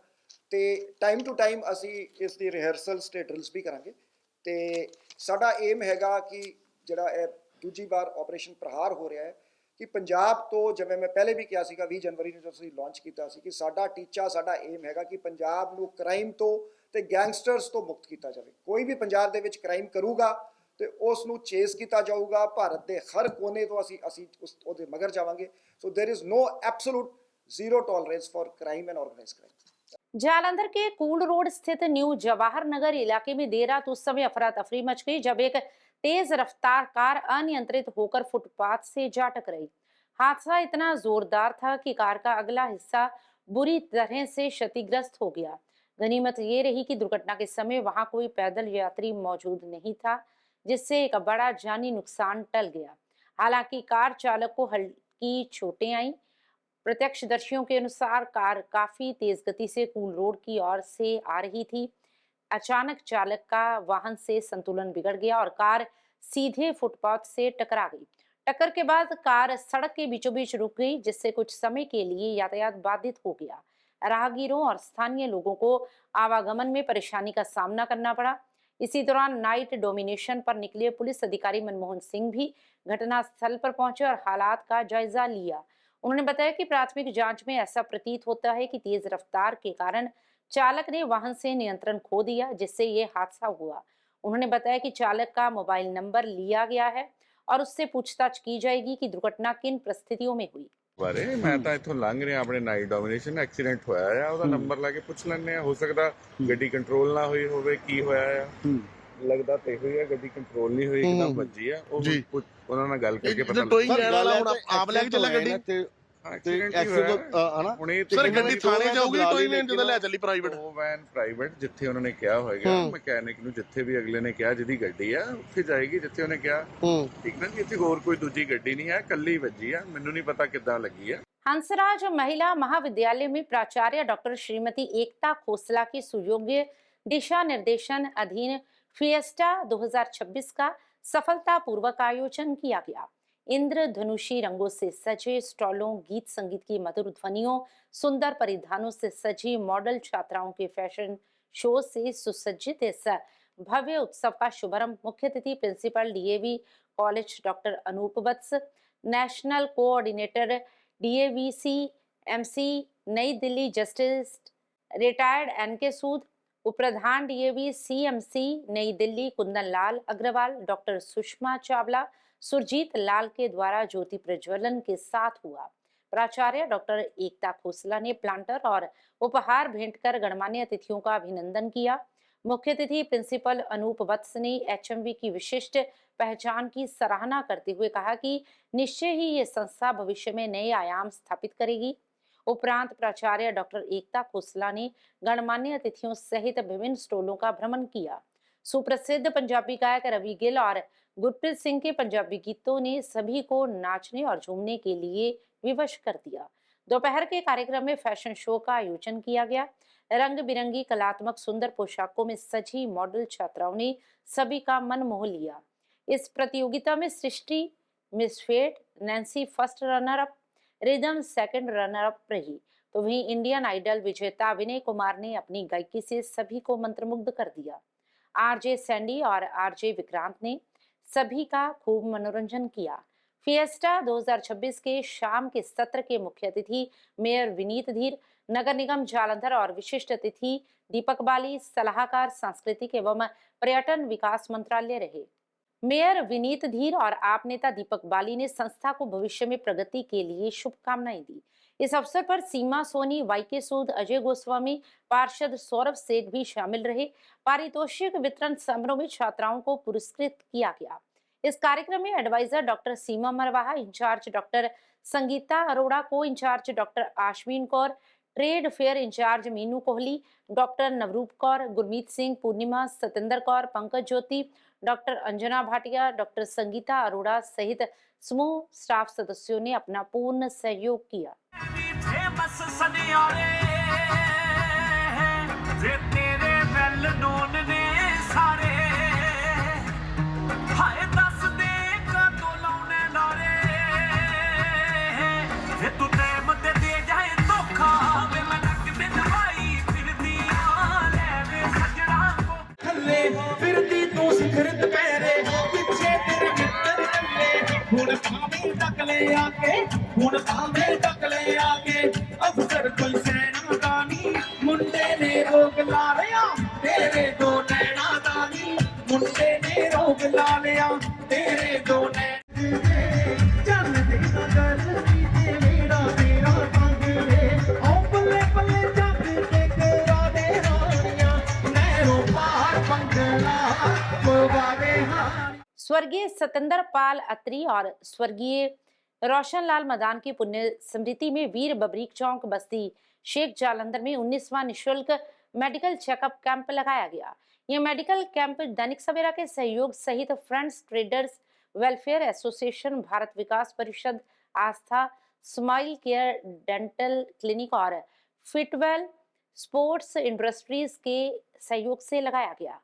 तो टाइम टू टाइम असी इसकी रिहर्सल्स ते ड्रिल्स भी करांगे। तो साडा एम हैगा कि जिहड़ा दूजी बार ऑपरेशन प्रहार हो रहा है कि पंजाब तो जिवें मैं पहले भी कहा सीगा 20 जनवरी ਨੂੰ ਅਸੀਂ ਲਾਂਚ ਕੀਤਾ ਸੀ कि साडा टीचा साडा एम हैगा कि पंजाब ਨੂੰ क्राइम तो ते गैंगस्टर्स तो मुक्त किया जाए। कोई भी पंजाब दे विच क्राइम करूगा तो उस नूं चेस किया जाऊगा। भारत के हर कोने तो असी उसदे मगर जावांगे। So there is no absolute zero tolerance for crime and organised crime. Jalandhar के कूल रोड स्थित न्यू जवाहर नगर इलाके में देर रात उस समय अफरा तफरी मच गई जब एक तेज रफ्तार कार अनियंत्रित होकर फुटपाथ से जा टकराई। हादसा इतना जोरदार था कि कार का अगला हिस्सा बुरी तरह से क्षतिग्रस्त हो गया। गनीमत ये रही कि दुर्घटना के समय वहां कोई पैदल यात्री मौजूद नहीं था, जिससे एक बड़ा जानी नुकसान टल गया। हालांकि कार चालक को हल्की चोटें आई प्रत्यक्षदर्शियों के अनुसार कार काफी तेज गति से कूल रोड की ओर से आ रही थी। अचानक चालक का वाहन से संतुलन बिगड़ गया और कार सीधे फुटपाथ से टकरा गई। टक्कर के बाद कार सड़क के बीचों बीच रुक गई, जिससे कुछ समय के लिए यातायात बाधित हो गया। राहगीरों और स्थानीय लोगों को आवागमन में परेशानी का सामना करना पड़ा। इसी दौरान नाइट डोमिनेशन पर निकले पुलिस अधिकारी मनमोहन सिंह भी घटनास्थल पर पहुंचे और हालात का जायजा लिया। उन्होंने बताया कि प्राथमिक जांच में ऐसा प्रतीत होता है कि तेज रफ्तार के कारण चालक ने वाहन से नियंत्रण खो दिया, जिससे ये हादसा हुआ। उन्होंने बताया कि चालक का मोबाइल नंबर लिया गया है और उससे पूछताछ की जाएगी कि दुर्घटना किन परिस्थितियों में हुई। ਬਾਰੇ ਮੈਂ ਤਾਂ ਇੱਥੋਂ ਲੰਘ ਰਿਹਾ ਆਪਣੇ ਨਾਈਟ ਡੋਮੀਨੇਸ਼ਨ ਐਕਸੀਡੈਂਟ ਹੋਇਆ ਆ ਉਹਦਾ ਨੰਬਰ ਲਾ ਕੇ ਪੁੱਛ ਲੈਣੇ ਆ ਹੋ ਸਕਦਾ ਗੱਡੀ ਕੰਟਰੋਲ ਨਾ ਹੋਈ ਹੋਵੇ ਕੀ ਹੋਇਆ ਆ ਲੱਗਦਾ ਤੇ ਹੋਈ ਆ ਗੱਡੀ ਕੰਟਰੋਲ ਨਹੀਂ ਹੋਈ ਇੱਕਦਮ ਵੱਜੀ ਆ ਉਹ ਉਹਨਾਂ ਨਾਲ ਗੱਲ ਕਰਕੇ ਪਤਾ ਟੋਇੰਗ ਲੈਣ ਵਾਲਾ ਹੁਣ ਆਪ ਲੈ ਕੇ ਚੱਲਾ ਗੱਡੀ ਐਕਸੀਡੈਂਟ ਹਨਾ ਹੁਣੇ ਸਰ ਗੱਡੀ ਥਾਣੇ ਜਾਊਗੀ ਟੋਇੰਗ ਲੈਣ ਜਦੋਂ ਲੈ ਚੱਲੀ ਪ੍ਰਾਈਵੇਟ ਉਹ ਵੈਨ ਪ੍ਰਾਈਵੇਟ ਜਿੱਥੇ ਉਹਨਾਂ ਨੇ ਕਿਹਾ ਹੋਏਗਾ ਮਕੈਨਿਕ ਨੂੰ ਜਿੱਥੇ ਵੀ ਅਗਲੇ ਨੇ ਕਿਹਾ ਜਿਹਦੀ ਗੱਡੀ ਆ ਉੱਥੇ ਜਾਏਗੀ ਜਿੱਥੇ ਉਹਨੇ ਕਿਹਾ ਠੀਕ ਨਾ ਜੀ ਇੱਥੇ ਹੋਰ ਕੋਈ ਦੂਜੀ ਗੱਡੀ ਨਹੀਂ ਹੈ ਕੱਲੀ ਵੱਜੀ ਆ ਮੈਨੂੰ ਨਹੀਂ ਪਤਾ ਕਿੱਦਾਂ ਲੱਗੀ ਆ। हंसराज महिला महाविद्यालय में प्राचार्य डॉक्टर श्रीमती एकता खोसला के सुयोग्य दिशा निर्देशन अधीन फिएस्टा 2026 का सफलतापूर्वक आयोजन किया गया। इंद्रधनुषी रंगों से सजे स्टॉलों, गीत संगीत की मधुर ध्वनियों, सुंदर परिधानों से सजी मॉडल छात्राओं के फैशन शो से सुसज्जित इस भव्य उत्सव का शुभारंभ मुख्य अतिथि principal DAV college doctor Anoop Vats, national coordinator DAVC MC New Delhi justice retired NK Sood, उपप्रधान DAV CMC New Delhi Kundan Lal Agarwal, doctor Sushma Chawla, Surjit Lal के द्वारा ज्योति प्रज्वलन के साथ हुआ। प्राचार्य डॉक्टर एकता खोसला ने प्लांटर और उपहार भेंट कर गणमान्य अतिथियों का अभिनंदन किया। मुख्य अतिथि प्रिंसिपल अनूप वत्स ने एचएमवी की विशिष्ट पहचान की सराहना करते हुए कहा कि निश्चय ही ये संस्था भविष्य में नए आयाम स्थापित करेगी। उपरांत प्राचार्य डॉक्टर एकता खोसला ने गणमान्य अतिथियों सहित विभिन्न स्टॉलों का भ्रमण किया। सुप्रसिद्ध पंजाबी गायक रवि गिल और गुरप्रीत सिंह के पंजाबी गीतों ने सभी को नाचने और झूमने के लिए विवश कर दिया। दोपहर के कार्यक्रम में फैशन शो का आयोजन किया गया। रंग बिरंगी कलात्मक सुंदर पोशाकों में सजी मॉडल छात्राओं ने सभी का मन मोह लिया। इस प्रतियोगिता में Srishti miss fete, Nancy first runner up, Rhythm second runner up रही, तो वहीं इंडियन आइडल विजेता विनय कुमार ने अपनी गायकी से सभी को मंत्रमुग्ध कर दिया। आरजे सैंडी और आरजे विक्रांत ने सभी का खूब मनोरंजन किया। फिएस्टा 2026 के शाम के सत्र के मुख्य अतिथि मेयर विनीत धीर, नगर निगम जालंधर और विशिष्ट अतिथि दीपक बाली, सलाहकार सांस्कृतिक एवं पर्यटन विकास मंत्रालय रहे। मेयर विनीत धीर और आप नेता दीपक बाली ने संस्था को भविष्य में प्रगति के लिए शुभकामनाएं दी। इस अवसर पर सीमा सोनी, वाईके सूद, अजय गोस्वामी, पार्षद सौरभ सेठ भी शामिल रहे। पारितोषिक वितरण समारोह में छात्राओं को पुरस्कृत किया गया। इस कार्यक्रम में adviser doctor Seema Marwaha, incharge doctor Sangeeta Arora, co incharge doctor Ashwin Kaur, trade fair incharge Meenu Kohli, doctor Navroop Kaur, Gurmeet Singh, Purnima, Satender Kaur, Pankaj Jyoti, doctor Anjana Bhatia, doctor Sangeeta Arora सहित समूह स्टाफ सदस्यों ने अपना पूर्ण सहयोग किया। अफसर कोई सैना दानी मुंडे ने रोग ला लिया तेरे दो नैना दानी मुंडे ने रोग ला लिया तेरे दो चल नगर मेरा मेरा संग रे ओ बल्ले बल्ले जग के करा दे हानिया नैरो पार पंगला गोवावे हानी। स्वर्गीय सतेंद्र पाल अत्री और स्वर्गीय रोशनलाल मदान की पुण्य स्मृति में वीर बबरीक चौक बस्ती शेख जालंधर में 19वां निःशुल्क मेडिकल चेकअप कैंप लगाया गया। यह मेडिकल कैंप दैनिक सवेरा के सहयोग सहित friends traders welfare association, Bharat Vikas Parishad, Aastha smile care dental clinic और फिटवेल स्पोर्ट्स इंडस्ट्रीज के सहयोग से लगाया गया,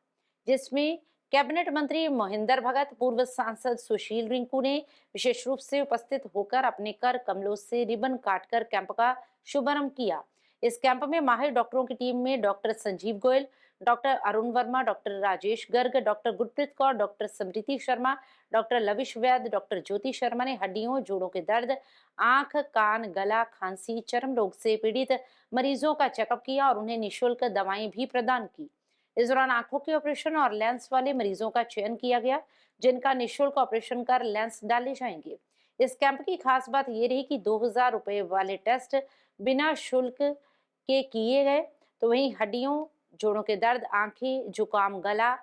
जिसमें कैबिनेट मंत्री मोहिंदर भगत, पूर्व सांसद सुशील रिंकू ने विशेष रूप से उपस्थित होकर अपने कर कमलों से रिबन काटकर कैंप का शुभारंभ किया। इस कैंप में माहिर डॉक्टरों की टीम में doctor Sanjeev Goyal, doctor Arun Verma, doctor Rajesh Garg, doctor Gurpreet Kaur, doctor Smriti Sharma, doctor Lavish Vaid, doctor Jyoti Sharma ने हड्डियों, जोड़ों के दर्द, आंख, कान, गला, खांसी, चर्म रोग से पीड़ित मरीजों का चेकअप किया और उन्हें निःशुल्क दवाएं भी प्रदान की। इस दौरान आंखों के ऑपरेशन और लेंस वाले मरीजों का चयन किया गया, जिनका निःशुल्क ऑपरेशन कर लेंस डाले जाएंगे। इस कैंप की खास बात ये रही कि 2000 रुपए वाले टेस्ट बिना शुल्क के किए गए, तो वहीं हड्डियों, जोड़ों के दर्द, आंखें, जुकाम, गला,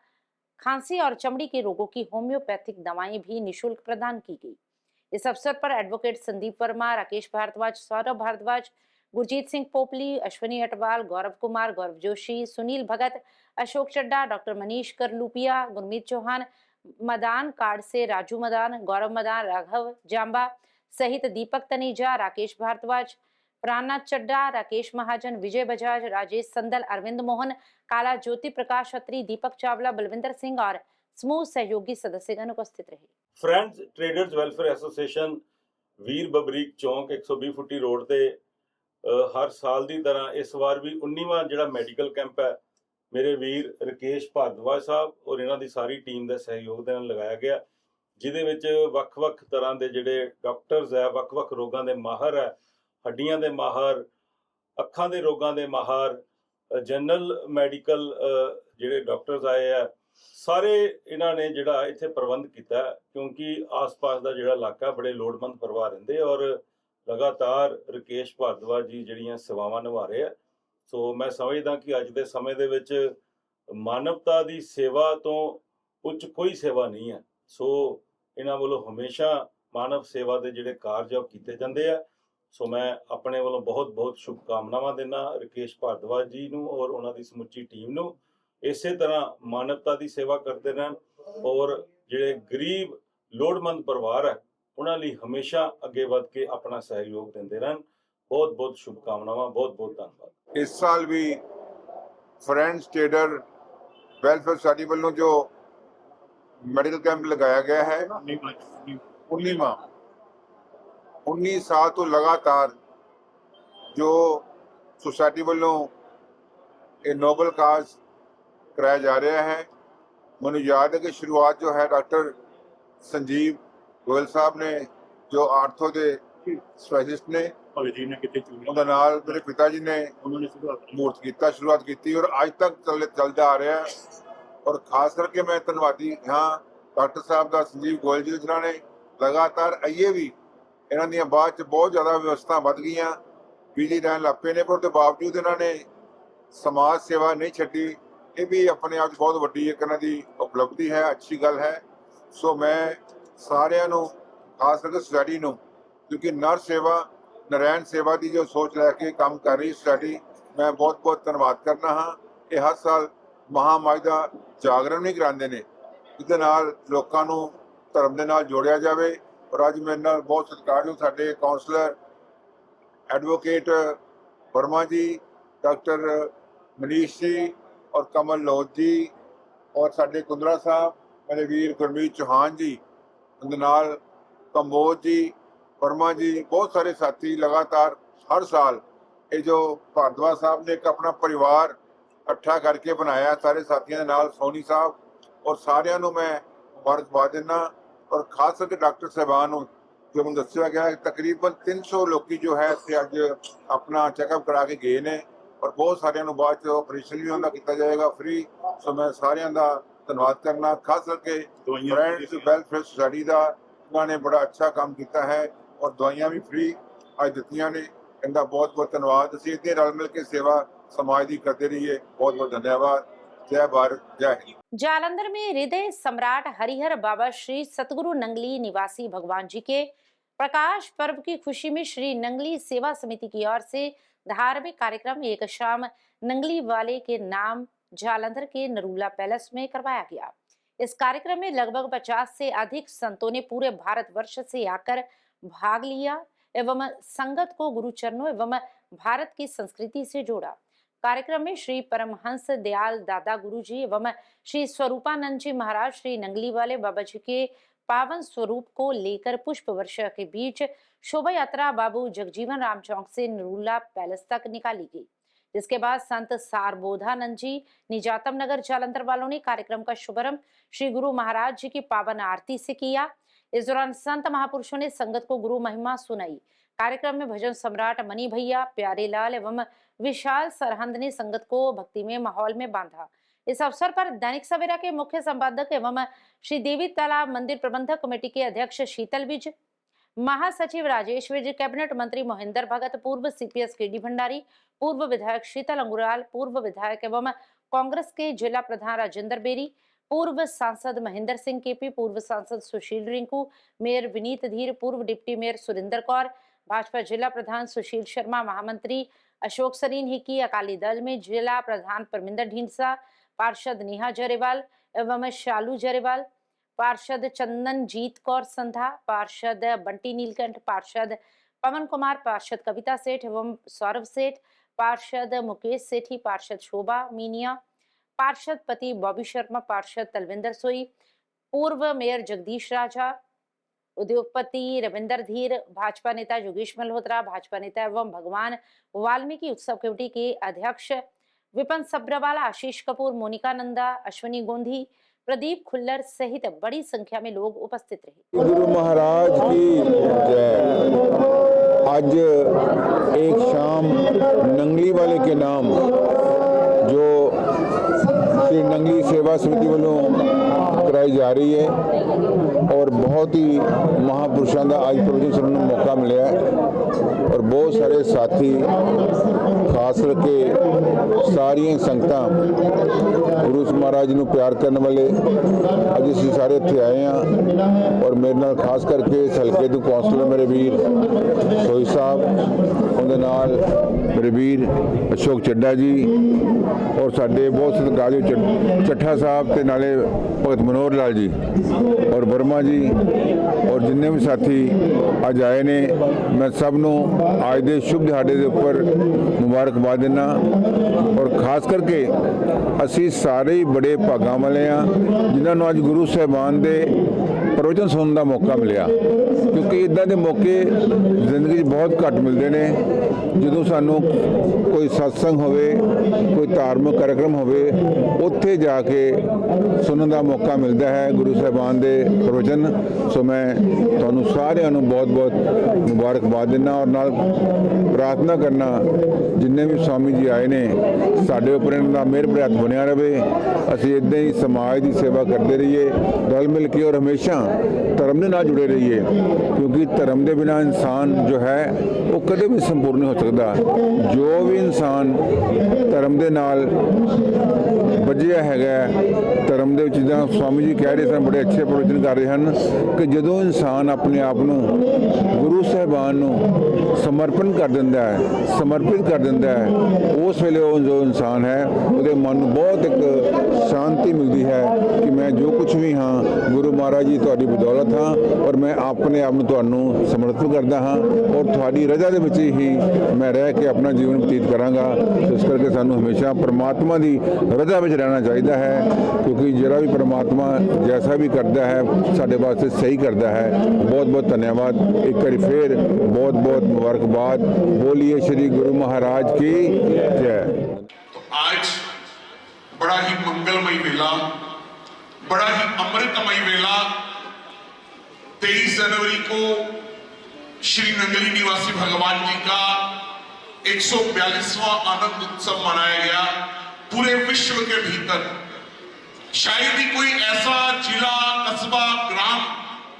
खांसी और चमड़ी के रोगों की होम्योपैथिक दवाएं भी निःशुल्क प्रदान की गई। इस अवसर पर एडवोकेट संदीप वर्मा, राकेश भारद्वाज, सौरभ भारद्वाज, गुरजीत सिंह पोपली, अश्विनी अटवाल, गौरव कुमार, गौरव जोशी, सुनील भगत, अशोक चड्डा, डॉक्टर मनीष करलूपिया, गुरमीत चौहान, मदान कार्ड से राजू मदान, गौरव मदान, राघव जांबा सहित दीपक तनेजा, राकेश भारद्वाज, प्राणनाथ चड्डा, राकेश महाजन, विजय बजाज, राजेश संदल, अरविंद मोहन, काला ज्योति प्रकाश अत्री, दीपक चावला, बलविंदर सिंह और समूह सहयोगी सदस्यगण उपस्थित रहे। फ्रेंड्स ट्रेडर्स वेलफेयर एसोसिएशन वीर बबरीक चौंक 120 फुੱਟੀ रोड ਤੇ हर साल ਦੀ ਤਰ੍ਹਾਂ ਇਸ ਵਾਰ ਵੀ 19ਵਾਂ ਜਿਹੜਾ ਮੈਡੀਕਲ ਕੈਂਪ ਹੈ ਮੇਰੇ ਵੀਰ ਰਕੇਸ਼ ਭਾਰਦਵਾਜ ਸਾਹਿਬ ਔਰ ਇਹਨਾਂ ਦੀ ਸਾਰੀ ਟੀਮ ਦੇ ਸਹਿਯੋਗ ਦੇ ਨਾਲ ਲਗਾਇਆ ਗਿਆ, ਜਿਹਦੇ ਵਿੱਚ ਵੱਖ-ਵੱਖ ਤਰ੍ਹਾਂ ਦੇ ਜਿਹੜੇ ਡਾਕਟਰਸ ਹੈ, ਵੱਖ-ਵੱਖ ਰੋਗਾਂ ਦੇ ਮਾਹਰ ਹੈ, ਹੱਡੀਆਂ ਦੇ ਮਾਹਰ, ਅੱਖਾਂ ਦੇ ਰੋਗਾਂ ਦੇ ਮਾਹਰ, ਜਨਰਲ ਮੈਡੀਕਲ ਜਿਹੜੇ ਡਾਕਟਰਸ ਆਏ ਆ, ਸਾਰੇ ਇਹਨਾਂ ਨੇ ਜਿਹੜਾ ਇੱਥੇ ਪ੍ਰਬੰਧ ਕੀਤਾ, ਕਿਉਂਕਿ ਆਸ-ਪਾਸ ਦਾ ਜਿਹੜਾ ਇਲਾਕਾ ਬੜੇ ਲੋੜਵੰਦ ਪਰਿਵਾਰ ਰਹਿੰਦੇ ਔਰ ਲਗਾਤਾਰ ਰਕੇਸ਼ ਭਾਰਦਵਾਜ ਜੀ ਜਿਹੜੀਆਂ ਸੇਵਾਵਾਂ ਨਿਭਾ ਰਹੇ ਆ। ਸੋ ਮੈਂ ਸਮਝਦਾ ਕਿ ਅੱਜ ਦੇ ਸਮੇਂ ਦੇ ਵਿੱਚ ਮਾਨਵਤਾ ਦੀ ਸੇਵਾ ਤੋਂ ਉੱਚ ਕੋਈ ਸੇਵਾ ਨਹੀਂ ਹੈ। ਸੋ ਇਹਨਾਂ ਵੱਲੋਂ ਹਮੇਸ਼ਾ ਮਾਨਵ ਸੇਵਾ ਦੇ ਜਿਹੜੇ ਕਾਰਜ ਆ ਉਹ ਕੀਤੇ ਜਾਂਦੇ ਆ। ਸੋ ਮੈਂ ਆਪਣੇ ਵੱਲੋਂ ਬਹੁਤ-ਬਹੁਤ ਸ਼ੁਭਕਾਮਨਾਵਾਂ ਦਿੰਦਾ ਰਕੇਸ਼ ਭਾਰਦਵਾਜ ਜੀ ਨੂੰ ਔਰ ਉਹਨਾਂ ਦੀ ਸਮੁੱਚੀ ਟੀਮ ਨੂੰ। ਇਸੇ ਤਰ੍ਹਾਂ ਮਾਨਵਤਾ ਦੀ ਸੇਵਾ ਕਰਦੇ ਰਹਿਣ ਔਰ ਜਿਹੜੇ ਗਰੀਬ ਲੋੜਵੰਦ ਪਰਿਵਾਰ ਹੈ ਉਹਨਾਂ ਲਈ ਹਮੇਸ਼ਾ ਅੱਗੇ ਵਧ ਕੇ ਆਪਣਾ ਸਹਿਯੋਗ ਦਿੰਦੇ ਰਹਿਣ। ਬਹੁਤ-ਬਹੁਤ ਸ਼ੁਭਕਾਮਨਾਵਾਂ, ਬਹੁਤ-ਬਹੁਤ ਧੰਨਵਾਦ। इस साल भी फ्रेंड्स ट्रेडर वेलफेयर सोसाइटी वालों जो मेडिकल कैंप लगाया गया है 19वां 19 साल तो लगातार जो सोसाइटी वालों ये नोबल काज कराया जा रहा है। मैंने याद है कि शुरुआत जो है डॉक्टर संजीव गोयल साहब ने जो आर्थो के स्पैशलिस्ट ने ਉਹਦੇ ਨਾਲ ਮੇਰੇ ਪਿਤਾ ਜੀ ਨੇ ਸ਼ੁਰੂਆਤ ਕੀਤੀ ਔਰ ਅੱਜ ਤੱਕ ਚੱਲਦਾ ਆ ਰਿਹਾ ਔਰ ਖਾਸ ਕਰਕੇ ਮੈਂ ਧੰਨਵਾਦੀ ਹਾਂ ਡਾਕਟਰ ਸਾਹਿਬ ਦਾ ਸੰਜੀਵ ਗੋਇਲ ਜੀ ਜਿਨ੍ਹਾਂ ਨੇ ਲਗਾਤਾਰ ਅਈਏ ਵੀ ਇਹਨਾਂ ਦੀਆਂ ਬਾਅਦ ਚ ਬਹੁਤ ਜ਼ਿਆਦਾ ਵਿਵਸਥਾ ਵੱਧ ਗਈਆਂ, ਬਿਜਲੀ ਰਹਿਣ ਲੱਗ ਪਏ ਨੇ, ਪਰ ਉਹਦੇ ਬਾਵਜੂਦ ਇਹਨਾਂ ਨੇ ਸਮਾਜ ਸੇਵਾ ਨਹੀਂ ਛੱਡੀ। ਇਹ ਵੀ ਆਪਣੇ ਆਪ 'ਚ ਬਹੁਤ ਵੱਡੀ ਇੱਕ ਇਹਨਾਂ ਦੀ ਉਪਲਬਧੀ ਹੈ, ਅੱਛੀ ਗੱਲ ਹੈ। ਸੋ ਮੈਂ ਸਾਰਿਆਂ ਨੂੰ ਖਾਸ ਕਰਕੇ ਸੁਸਾਇਟੀ ਨੂੰ, ਕਿਉਂਕਿ ਨਰ ਸੇਵਾ नारायण सेवा की जो सोच लैके काम कर रही सोसाइटी, मैं बहुत बहुत धन्यवाद करना हाँ। ये हर साल महामाई का जागरण भी कराते हैं, जिसके नाल लोगों को धर्म के नाल जोड़िया जाए। और अज मेरे नाल बहुत सत्कारयोग साडे काउंसलर एडवोकेट वर्मा जी, डॉक्टर मनीष जी और कमल लोध जी और साडे कुंदरा साहब, मेरे वीर गुरमीत चौहान जी, उनके नाल कंबोज जी, वर्मा जी, बहुत सारे साथी लगातार हर साल ये जो भारद्वाज साहब ने एक अपना परिवार इकट्ठा करके बनाया सारे साथियों के नाल, सोनी साहब और सारियां नूं मैं मुबारकबाद देना। और खास करके डॉक्टर साहबान जो मैं दस्या गया तकरीबन 300 लोग जो है अज अपना चैकअप करा के गए ने और बहुत सारियां नूं बाद ऑपरेशन भी उन्होंने किया जाएगा फ्री। सो मैं सारियां दा धन्यवाद करना, खास करके फ्रेंड्स वेलफेयर सोसाइटी का, उन्होंने बड़ा अच्छा काम किया है और दवाइयां भी फ्री आज दित्तियां ने। इनका बहुत बहुत धन्यवाद। असीं इत्थे रल मिल के सेवा समाज की करते रहिए। बहुत बहुत धन्यवाद। जय भारत, जय हिंद। जालंधर में हृदय सम्राट हरिहर बाबा श्री सतगुरु नंगली निवासी भगवान जी के प्रकाश पर्व की खुशी में श्री नंगली सेवा समिति की ओर से धार्मिक कार्यक्रम एक शाम नंगली वाले के नाम जालंधर के नरूला पैलेस में करवाया गया। इस कार्यक्रम में लगभग 50 से अधिक संतों ने पूरे भारतवर्ष से आकर भाग लिया। एवं संगत को गुरु चरणों एवं भारत की संस्कृति से जोड़ा। कार्यक्रम में श्री परमहंस दयाल दादा गुरु जी एवं श्री स्वरूपानंद जी महाराज श्री नंगली वाले बाबा जी के पावन स्वरूप को लेकर पुष्प वर्षा के बीच शोभा यात्रा बाबू जगजीवन राम चौक से नरूला पैलेस तक निकाली गई, जिसके बाद संत सारबोधानंद जी निजातम नगर जालंधर वालों ने कार्यक्रम का शुभारंभ श्री गुरु महाराज जी की पावन आरती से किया। इस दौरान संत महापुरुषों ने संगत को गुरु महिमा सुनाई। कार्यक्रम में भजन सम्राट मनी भैया, प्यारेलाल एवं विशाल सरहंद ने संगत को भक्ति में माहौल में बांधा। इस अवसर पर दैनिक सवेरा के मुख्य संपादक एवं श्री देवी तालाब मंदिर प्रबंधक कमेटी के अध्यक्ष शीतल विज, महासचिव राजेश विज, कैबिनेट मंत्री मोहिंदर भगत, पूर्व सीपीएस केडी भंडारी, पूर्व विधायक शीतल अंगुराल, पूर्व विधायक एवं कांग्रेस के जिला प्रधान राजेंद्र बेरी, पूर्व सांसद महेंद्र सिंह केपी, पूर्व सांसद सुशील रिंकू, मेयर विनीत धीर, पूर्व डिप्टी मेयर सुरेंद्र कौर, भाजपा जिला प्रधान सुशील शर्मा, महामंत्री अशोक सरीन हिकी, अकाली दल में जिला प्रधान परमिंदर ढींडसा, पार्षद नेहा जरेवाल एवं शालू जरेवाल, पार्षद चंदनजीत कौर संधा, पार्षद बंटी नीलकंठ, पार्षद पवन कुमार, पार्षद कविता सेठ एवं सौरभ सेठ, पार्षद मुकेश सेठी, पार्षद शोभा मीनिया, पार्षद पति बॉबी शर्मा, पार्षद तलविंदर सोई, पूर्व मेयर जगदीश राजा, उद्योगपति रविंदर धीर, भाजपा नेता योगेश मल्होत्रा, भाजपा नेता एवं भगवान वाल्मीकि उत्सव कमेटी के अध्यक्ष विपन सब्रवाल, आशीष कपूर, मोनिका नंदा, अश्विनी गोंधी, प्रदीप खुल्लर सहित बड़ी संख्या में लोग उपस्थित रहे। गुरु महाराज की जय। आज एक शाम नंगली वाले के नाम जो श्री नंगली सेवा समिति वालों कराई जा रही है और बहुत ही महापुरुषों का आज प्रवचन सुनने को मौका मिला है और बहुत सारे साथी खास करके सारिया संगतां गुरु महाराज ਨੂੰ प्यार करने वाले अज असीं सारे इत्थे आए हैं और मेरे नाल खास करके इस हल्के तो कौंसलर मेरे वीर सोई साहब, उनके नाल मेरे वीर अशोक चड्डा जी और साडे बहुत सत्कारयोग चट्ठा साहब ते नाले भगत मनोहर लाल जी और वर्मा जी और जिन्ने भी साथी अज आए ने, मैं सबनों आज के शुभ दिहाड़े के उपर मुबारकबाद देना और खास करके असी सारे ही बड़े भागा वाले हाँ जिन्होंने अज गुरु साहबान के प्रवचन सुनने का मौका मिला, क्योंकि इदा के मौके जिंदगी बहुत घट मिलते हैं। जो सानू कोई सत्संग होवे, कोई धार्मिक कार्यक्रम होवे, उत्थे जाके सुनने का मौका मिलता है गुरु साहबान के प्रवचन। सो मैं तुहानू सारिਆਂ ਨੂੰ बहुत बहुत मुबारकबाद देना और नाल प्रार्थना करना जिन्ने भी स्वामी जी आए ने साडे उपर इन्हां दा मेहर भरा हत्थ बनिया रहे, असीं इदां ही समाज की सेवा करते रहिए रल मिल के और हमेशा धर्म के नाल जुड़े रहिए, क्योंकि धर्म के बिना इंसान जो है वो कदे भी संपूर्ण नहीं हो सकता। जो भी इंसान धर्म के नाल वजिया हैगा, धर्म के जिद्दां स्वामी जी कह रहे सन, बड़े अच्छे प्रवचन कर रहे हैं कि जदों इंसान अपने आप को गुरु साहबान को समर्पण कर दिंदा है, समर्पित कर दिंदा है, उस वेले जो इंसान है उसके मन में बहुत एक शांति मिलती है कि मैं जो कुछ भी हाँ गुरु महाराज जी तुहाडी बदौलत हाँ और मैं अपने आप तुहानू समर्पित करता हाँ और तुहाडी रजा दे विच ही मैं रह के अपना जीवन बतीत करांगा। तो इस करके सानू हमेशा परमात्मा की रजा में रहना चाहिए है, क्योंकि जरा भी परमात्मा जैसा भी करता है साडे वास्ते सही करता है। बहुत बहुत धन्यवाद, एक बार फिर बहुत बहुत मुबारकबाद। बोलिए श्री गुरु महाराज की जय। आज बड़ा ही मंगलमय वेला, बड़ा ही अमृतमय वेला 23 जनवरी को श्री नंगली निवासी भगवान जी का 142वां आनंद उत्सव मनाया गया। पूरे विश्व के भीतर शायद ही कोई ऐसा जिला, कस्बा, ग्राम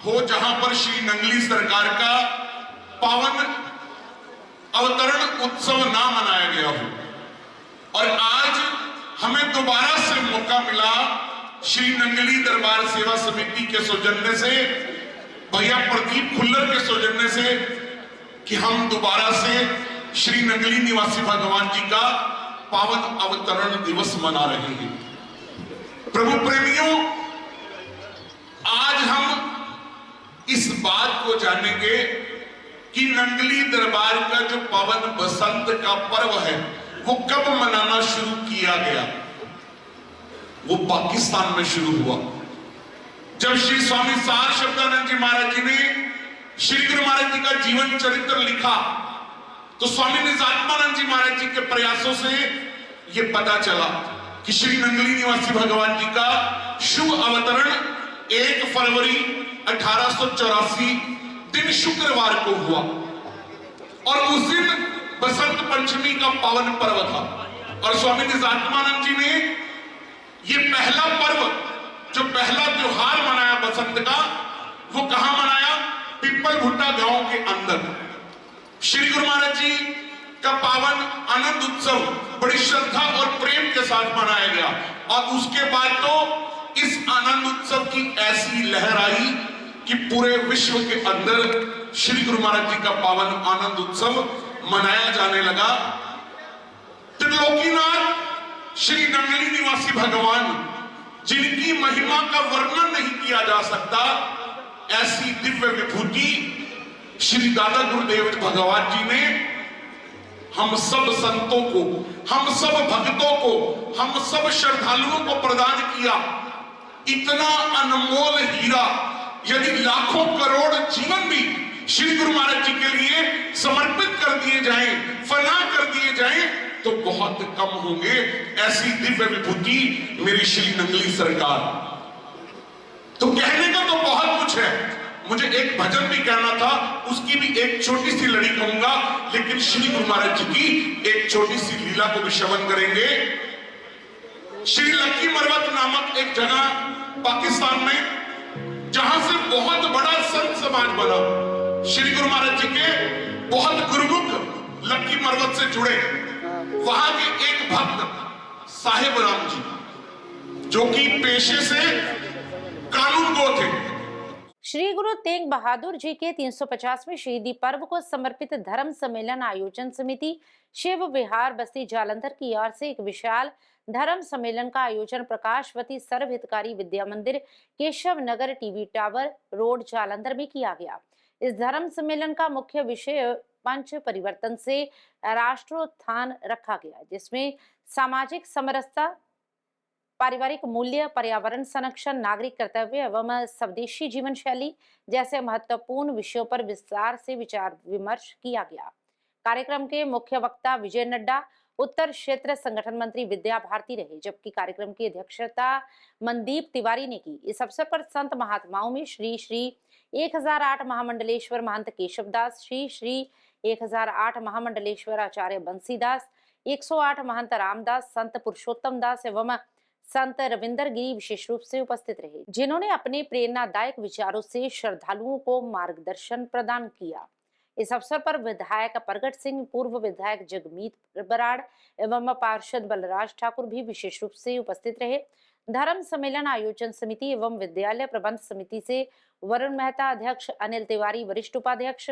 हो जहां पर श्री नंगली सरकार का पावन अवतरण उत्सव ना मनाया गया हो। और आज हमें दोबारा से मौका मिला श्री नंगली दरबार सेवा समिति के सौजन्य से, भैया प्रदीप खुल्लर के सौजन्य से, कि हम दोबारा से श्री नंगली निवासी भगवान जी का पावन अवतरण दिवस मना रहे हैं। प्रभु प्रेमियों, आज हम इस बात को जानेंगे कि नंगली दरबार का जो पावन बसंत का पर्व है वो कब मनाना शुरू किया गया। वो पाकिस्तान में शुरू हुआ जब श्री स्वामी सार शब्दानंद जी महाराज जी ने श्री गुरु महाराज जी का जीवन चरित्र लिखा, तो स्वामी निजात्मानंद जी महाराज जी के प्रयासों से यह पता चला कि श्री नंगली निवासी भगवान जी का शुभ अवतरण 1 फरवरी 1884 दिन शुक्रवार को हुआ और उस दिन बसंत पंचमी का पावन पर्व था। और स्वामी निजात्मानंद जी ने ये पहला पर्व, जो पहला त्योहार मनाया बसंत का, वो कहां मनाया? पिपल भुट्टा गांव के अंदर श्री गुरु महाराज जी का पावन आनंद उत्सव बड़ी श्रद्धा और प्रेम के साथ मनाया गया। और उसके बाद तो इस आनंद उत्सव की ऐसी लहर आई कि पूरे विश्व के अंदर श्री गुरु महाराज जी का पावन आनंद उत्सव मनाया जाने लगा। त्रिलोकीनाथ श्री नंगली निवासी भगवान, जिनकी महिमा का वर्णन नहीं किया जा सकता, ऐसी दिव्य विभूति श्री दादा गुरुदेव भगवान जी ने हम सब संतों को, हम सब भक्तों को, हम सब श्रद्धालुओं को प्रदान किया। इतना अनमोल हीरा यदि लाखों करोड़ जीवन भी श्री गुरु महाराज जी के लिए समर्पित कर दिए जाएं, फना कर दिए जाएं, तो बहुत कम होंगे। ऐसी दिव्य विभूति मेरी श्री नंगली सरकार। तो कहने का तो बहुत कुछ है, मुझे एक भजन भी कहना था, उसकी भी एक छोटी सी लड़ी कहूंगा, लेकिन श्री गुरु महाराज जी की एक छोटी सी लीला को भी श्रवण करेंगे। श्री लक्की मरवत नामक एक जगह पाकिस्तान में, जहां से बहुत बड़ा संत समाज बना, श्री गुरु महाराज जी के बहुत गुरुमुख लक्की मरवत से जुड़े। वहां के एक भक्त साहिब राम जी, जो कि पेशे से कानून गो थे, श्री गुरु तेग बहादुर जी के 350वें शहीदी पर्व को समर्पित धर्म सम्मेलन आयोजन समिति शिव विहार बस्ती जालंधर की ओर से एक विशाल धर्म सम्मेलन का आयोजन प्रकाशवती सर्व हितकारी विद्या मंदिर केशव नगर टीवी टावर रोड जालंधर में किया गया। इस धर्म सम्मेलन का मुख्य विषय पंच परिवर्तन से राष्ट्रोत्थान रखा गया, जिसमें सामाजिक समरसता, पारिवारिक मूल्य, पर्यावरण संरक्षण, नागरिक कर्तव्य एवं स्वदेशी जीवन शैली जैसे महत्वपूर्ण विषयों पर विस्तार से विचार विमर्श किया गया। कार्यक्रम के मुख्य वक्ता विजय नड्डा, उत्तर क्षेत्र संगठन मंत्री विद्या भारती रहे, जबकि कार्यक्रम की अध्यक्षता मनदीप तिवारी ने की। इस अवसर पर संत महात्माओं में श्री 1008 महामंडलेश्वर महंत केशवदास, श्री 1008 महामंडलेश्वर आचार्य बंसीदास, 108 महंत रामदास, संत पुरुषोत्तम दास एवं संत रविंदर गिरी विशेष रूप से उपस्थित रहे, जिन्होंने अपने प्रेरणादायक विचारों से श्रद्धालुओं को मार्गदर्शन प्रदान किया। इस अवसर पर विधायक प्रगट सिंह, पूर्व विधायक जगमीत बराड़ एवं पार्षद बलराज ठाकुर भी विशेष रूप से उपस्थित रहे। धर्म सम्मेलन आयोजन समिति एवं विद्यालय प्रबंध समिति से वरुण मेहता अध्यक्ष, अनिल तिवारी वरिष्ठ उपाध्यक्ष,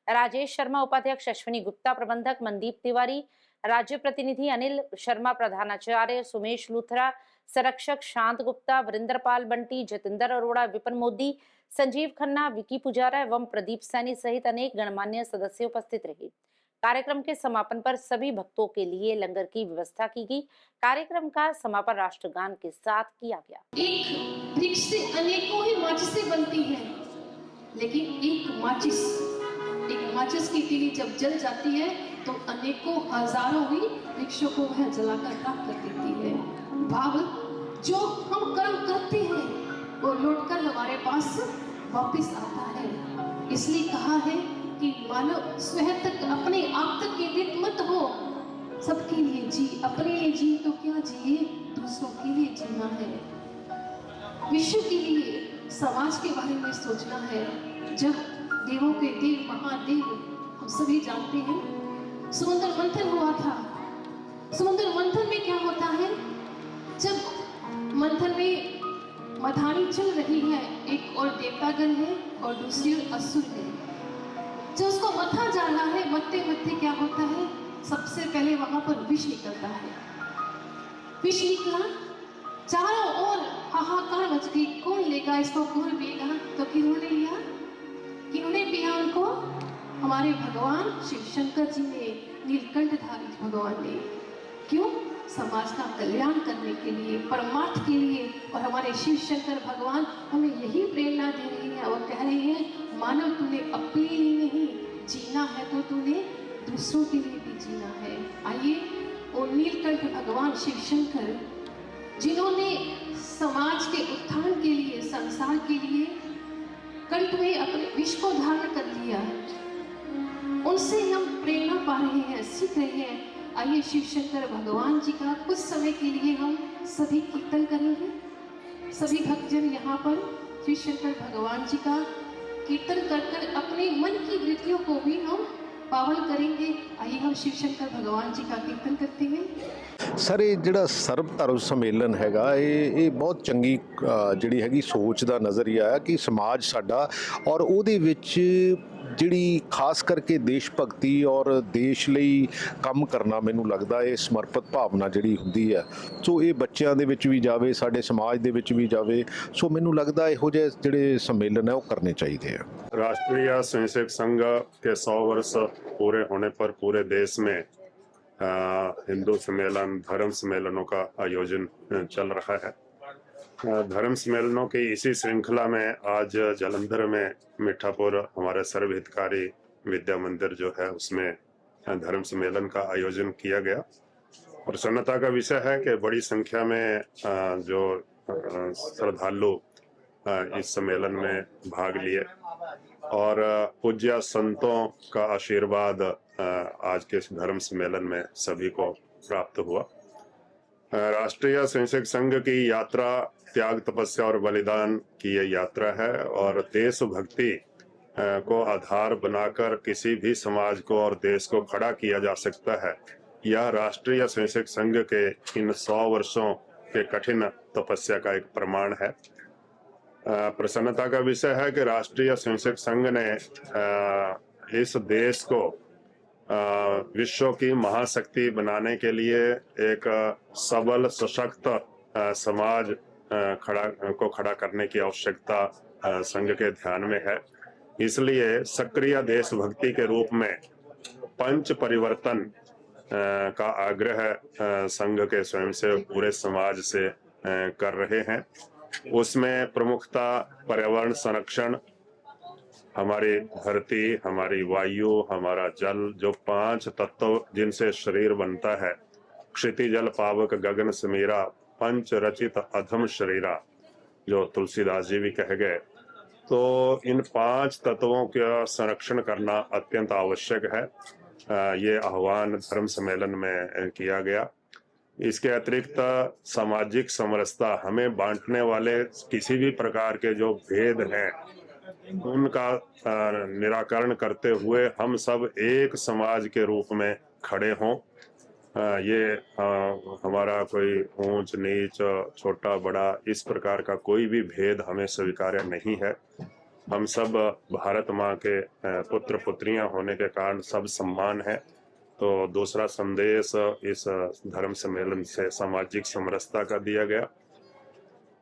राजेश शर्मा उपाध्यक्ष, अश्विनी गुप्ता प्रबंधक, मनदीप तिवारी राज्य प्रतिनिधि, अनिल शर्मा प्रधानाचार्य, सुमेश लूथरा संरक्षक, शांत गुप्ता, वरिंदरपाल बंटी, जतिंदर अरोड़ा, विपिन मोदी, संजीव खन्ना, विकी पुजारा एवं प्रदीप सैनी सहित अनेक गणमान्य सदस्य उपस्थित रहे। कार्यक्रम के समापन पर सभी भक्तों के लिए लंगर की व्यवस्था की गई। कार्यक्रम का समापन राष्ट्रगान के साथ किया गया। एक वृक्ष से अनेकों ही माचिसें बनती हैं, लेकिन एक माचिस की तीली जब जल जाती है तो अनेकों हजारों ही वृक्षों को वह जलाकर राख कर देती है। भाव जो हम कर्म करते हैं वो लौटकर हमारे पास वापस आता है। इसलिए कहा है कि मानव स्वयं तक, अपने आप तक केंद्रित मत हो, सबके लिए जी, अपने लिए जी तो क्या जिए, दूसरों के लिए जीना है, विश्व के लिए, समाज के बारे में सोचना है। जब देवों के देव महादेव हम सभी जानते हैं, समुद्र मंथन हुआ था। समुद्र मंथन में क्या होता है? जब मंथन में मथानी चल रही है, एक और देवतागण है और दूसरी ओर असुर है। जो उसको मथा जा रहा है, मत्ते मत्ते क्या होता है? सबसे पहले वहां पर विष निकलता है। विष निकला, चारों ओर हाहाकार मच गई, कौन लेगा इसको, कौन पिएगा? तो किन्होंने लिया, किन्होंने पिया उनको? हमारे भगवान शिव शंकर जी ने, नीलकंठधारी भगवान ने, क्यों? समाज का कल्याण करने के लिए, परमार्थ के लिए। और हमारे शिव शंकर भगवान हमें यही प्रेरणा दे रहे हैं और कह रहे हैं, मानव तूने अपने लिए नहीं जीना है तो तूने दूसरों के लिए भी जीना है। आइए वो नीलकंठ भगवान शिव शंकर, जिन्होंने समाज के उत्थान के लिए, संसार के लिए कंठ में अपने विष को धारण कर लिया, उनसे हम प्रेरणा पा रहे हैं, सीख रहे हैं। आइए शिव शंकर भगवान जी का कुछ समय के लिए हम सभी कीर्तन करेंगे। सभी भक्तजन यहाँ पर शिव शंकर भगवान जी का कीर्तन कर कर अपने मन की वृत्तियों को भी हम पावन करेंगे। आइए हम शिव शंकर भगवान जी का कीर्तन करते हैं। सर ਇਹ ਜਿਹੜਾ ਸਰਬ ਧਰਮ ਸੰਮੇਲਨ ਹੈਗਾ ਇਹ ਬਹੁਤ ਚੰਗੀ ਜਿਹੜੀ ਹੈਗੀ ਸੋਚ ਦਾ ਨਜ਼ਰੀਆ ਹੈ ਕਿ ਸਮਾਜ ਸਾਡਾ ਔਰ ਉਹਦੇ ਵਿੱਚ ਜਿਹੜੀ ਖਾਸ ਕਰਕੇ ਦੇਸ਼ ਭਗਤੀ ਔਰ ਦੇਸ਼ ਲਈ ਕੰਮ ਕਰਨਾ, ਮੈਨੂੰ ਲੱਗਦਾ ਇਹ ਸਮਰਪਿਤ ਭਾਵਨਾ ਜਿਹੜੀ ਹੁੰਦੀ ਹੈ, ਸੋ ਇਹ ਬੱਚਿਆਂ ਦੇ ਵਿੱਚ ਵੀ ਜਾਵੇ, ਸਾਡੇ ਸਮਾਜ ਦੇ ਵਿੱਚ ਵੀ ਜਾਵੇ। ਸੋ ਮੈਨੂੰ ਲੱਗਦਾ ਇਹੋ ਜਿਹੇ ਜਿਹੜੇ ਸੰਮੇਲਨ ਹੈ ਉਹ ਕਰਨੇ ਚਾਹੀਦੇ ਆ। राष्ट्रीय स्वयंसेवक संघ के 100 वर्ष पूरे होने पर पूरे देश में हिंदू सम्मेलन, धर्म सम्मेलनों का आयोजन चल रहा है। धर्म सम्मेलनों की इसी श्रृंखला में आज जालंधर में मीठापुर हमारे सर्वहितकारी विद्या मंदिर जो है उसमें धर्म सम्मेलन का आयोजन किया गया। प्रसन्नता का विषय है कि बड़ी संख्या में जो श्रद्धालु इस सम्मेलन में भाग लिए और पूज्य संतों का आशीर्वाद आज के इस धर्म सम्मेलन में सभी को प्राप्त हुआ। राष्ट्रीय स्वयंसेवक संघ की यात्रा त्याग, तपस्या और बलिदान की ये यात्रा है और देशभक्ति को आधार बनाकर किसी भी समाज को और देश को खड़ा किया जा सकता है। यह राष्ट्रीय स्वयंसेवक संघ के इन 100 वर्षों के कठिन तपस्या का एक प्रमाण है। प्रसन्नता का विषय है कि राष्ट्रीय स्वयंसेवक संघ ने इस देश को विश्व की महाशक्ति बनाने के लिए एक सबल, सशक्त समाज खड़ा करने की आवश्यकता संघ के ध्यान में है। इसलिए सक्रिय देशभक्ति के रूप में पंच परिवर्तन का आग्रह संघ के स्वयंसेवक पूरे समाज से कर रहे हैं। उसमें प्रमुखता पर्यावरण संरक्षण, हमारी धरती, हमारी वायु, हमारा जल, जो 5 तत्व जिनसे शरीर बनता है, क्षिति जल पावक गगन समीरा, पंच रचित अधम शरीरा, जो तुलसीदास जी भी कह गए। तो इन 5 तत्वों का संरक्षण करना अत्यंत आवश्यक है। ये आह्वान धर्म सम्मेलन में किया गया। इसके अतिरिक्त सामाजिक समरसता, हमें बांटने वाले किसी भी प्रकार के जो भेद हैं उनका निराकरण करते हुए हम सब एक समाज के रूप में खड़े हों। ये हमारा कोई ऊंच नीच, छोटा बड़ा, इस प्रकार का कोई भी भेद हमें स्वीकार्य नहीं है। हम सब भारत माँ के पुत्र पुत्रियां होने के कारण सब सम्मान है। तो दूसरा संदेश इस धर्म सम्मेलन से सामाजिक समरसता का दिया गया।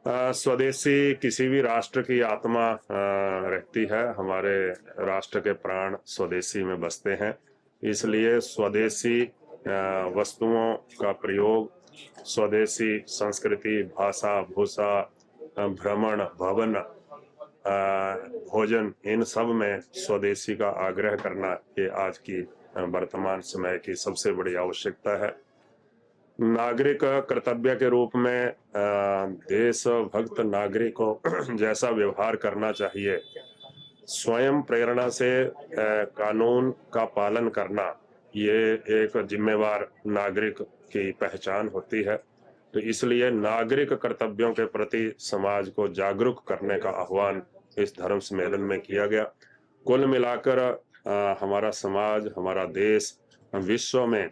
स्वदेशी किसी भी राष्ट्र की आत्मा रहती है। हमारे राष्ट्र के प्राण स्वदेशी में बसते हैं, इसलिए स्वदेशी वस्तुओं का प्रयोग, स्वदेशी संस्कृति, भाषा, भूषा, भ्रमण, भवन, भोजन, इन सब में स्वदेशी का आग्रह करना ये आज की वर्तमान समय की सबसे बड़ी आवश्यकता है। नागरिक कर्तव्य के रूप में देशभक्त नागरिक को जैसा व्यवहार करना चाहिए, स्वयं प्रेरणा से कानून का पालन करना, ये एक जिम्मेवार नागरिक की पहचान होती है। तो इसलिए नागरिक कर्तव्यों के प्रति समाज को जागरूक करने का आह्वान इस धर्म सम्मेलन में किया गया। कुल मिलाकर हमारा समाज, हमारा देश विश्व में,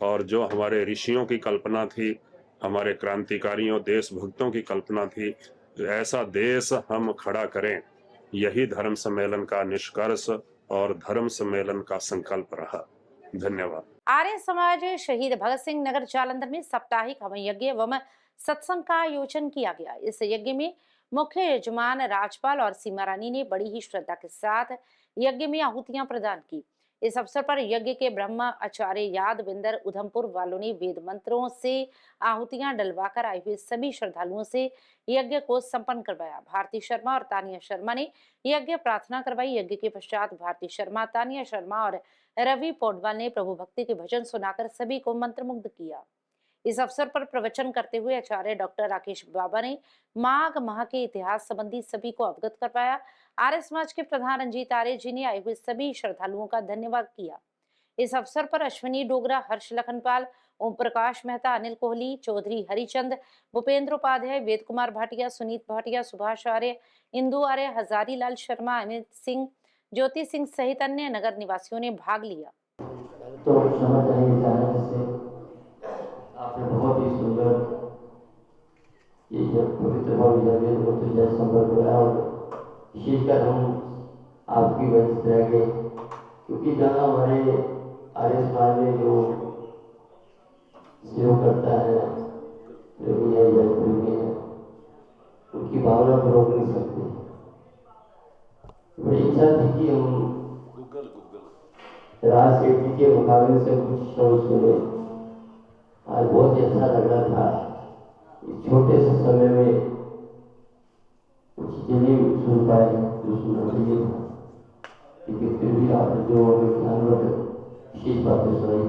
और जो हमारे ऋषियों की कल्पना थी, हमारे क्रांतिकारियों, देशभक्तों की कल्पना थी, ऐसा देश हम खड़ा करें, यही धर्म सम्मेलन का निष्कर्ष और धर्म सम्मेलन का संकल्प रहा। धन्यवाद। आर्य समाज शहीद भगत सिंह नगर जालंधर में साप्ताहिक हवन यज्ञ एवं सत्संग का आयोजन किया गया। इस यज्ञ में मुख्य यजमान राजपाल और सीमा रानी ने बड़ी ही श्रद्धा के साथ यज्ञ में आहुतियां प्रदान की। इस अवसर पर यज्ञ के ब्रह्म आचार्य यादविंदर उधमपुर वालों ने वेद मंत्रों से आहुतियां डलवाकर आए हुए सभी श्रद्धालुओं से यज्ञ को संपन्न करवाया। भारती शर्मा और तानिया शर्मा ने यज्ञ प्रार्थना करवाई। यज्ञ के पश्चात भारती शर्मा, तानिया शर्मा और रवि पौडवाल ने प्रभु भक्ति के भजन सुनाकर सभी को मंत्रमुग्ध किया। इस अवसर पर प्रवचन करते हुए आचार्य डॉक्टर राकेश बाबा ने माघ माह के इतिहास संबंधी सभी को अवगत करवाया। आर्य समाज के प्रधान रंजीत आर्य जी ने आए हुए सभी श्रद्धालुओं का धन्यवाद किया। इस अवसर पर अश्विनी डोगरा, हर्ष लखनपाल, ओम प्रकाश मेहता, अनिल कोहली, चौधरी हरिचंद, भूपेंद्र उपाध्याय, वेद कुमार भाटिया, सुनीत भाटिया, सुभाष आर्य, इंदु आर्य, हजारी लाल शर्मा, अमित सिंह, ज्योति सिंह सहित अन्य नगर निवासियों ने भाग लिया। तो क्षमा चाहिए आपने बहुत ही सुंदर ये जब पवित्र भाव संपर्क हुआ और विशेषकर हम आपकी वजह से रह गए, क्योंकि जहाँ हमारे आर्य समाज में जो सेवा करता है उनकी भावना को रोक नहीं सकते। बड़ी इच्छा थी कि हम राजनीति के मुकाबले से कुछ शब्द सुने। आज बहुत ही अच्छा लग रहा था इस छोटे से समय में कुछ चीजें सुन पाए जो सुनना चाहिए था, लेकिन फिर भी आपने जो ध्यानवर्धक विशेष बातें सुनाई,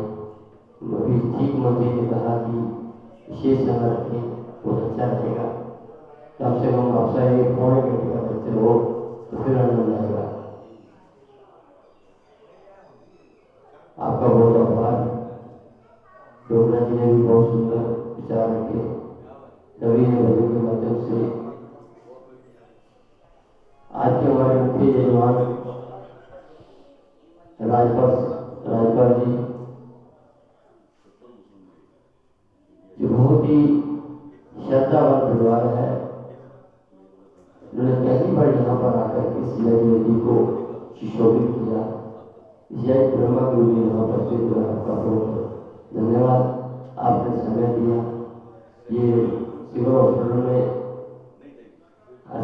अभी ठीक मंत्री ने कहा कि विशेष समय रखें बहुत अच्छा रहेगा। कम से कम आपसे एक पौने घंटे का बच्चे हो तो फिर आनंद आएगा। आपका बहुत आभार। डोगरा जी ने भी बहुत सुंदर विचार रखे। रवि ने भजन के माध्यम से आज के हमारे मुख्य यजमान राजपाल जी जो बहुत ही श्रद्धावान परिवार है, उन्होंने पहली बार यहाँ पर आकर के सिलाई नदी को सुशोभित किया। जय ब्रह्मा गुरु जी यहाँ पर फिर आपका बहुत धन्यवाद। आपने समय दिया। ये सिविल हॉस्पिटल में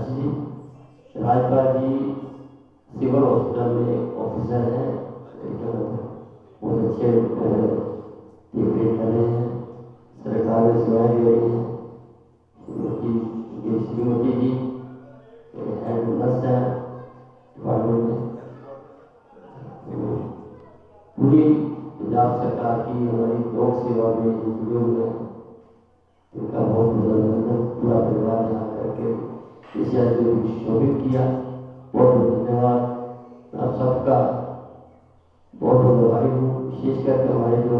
जी राजपाल जी सिविल हॉस्पिटल में ऑफिसर हैं, बहुत अच्छे देखरेख कर रहे हैं, सरकार में सेवाएं दे रही है। श्रीमती जी हेड नर्स है डिपार्टमेंट में। पूरी पंजाब सरकार की हमारी लोक सेवा में जुड़े हुए हैं, उनका बहुत धन्यवाद। पूरा परिवार यहाँ करके इसे शोभित किया, बहुत बहुत धन्यवाद। आप सबका बहुत बहुत आभारी हूँ। विशेष करके हमारे जो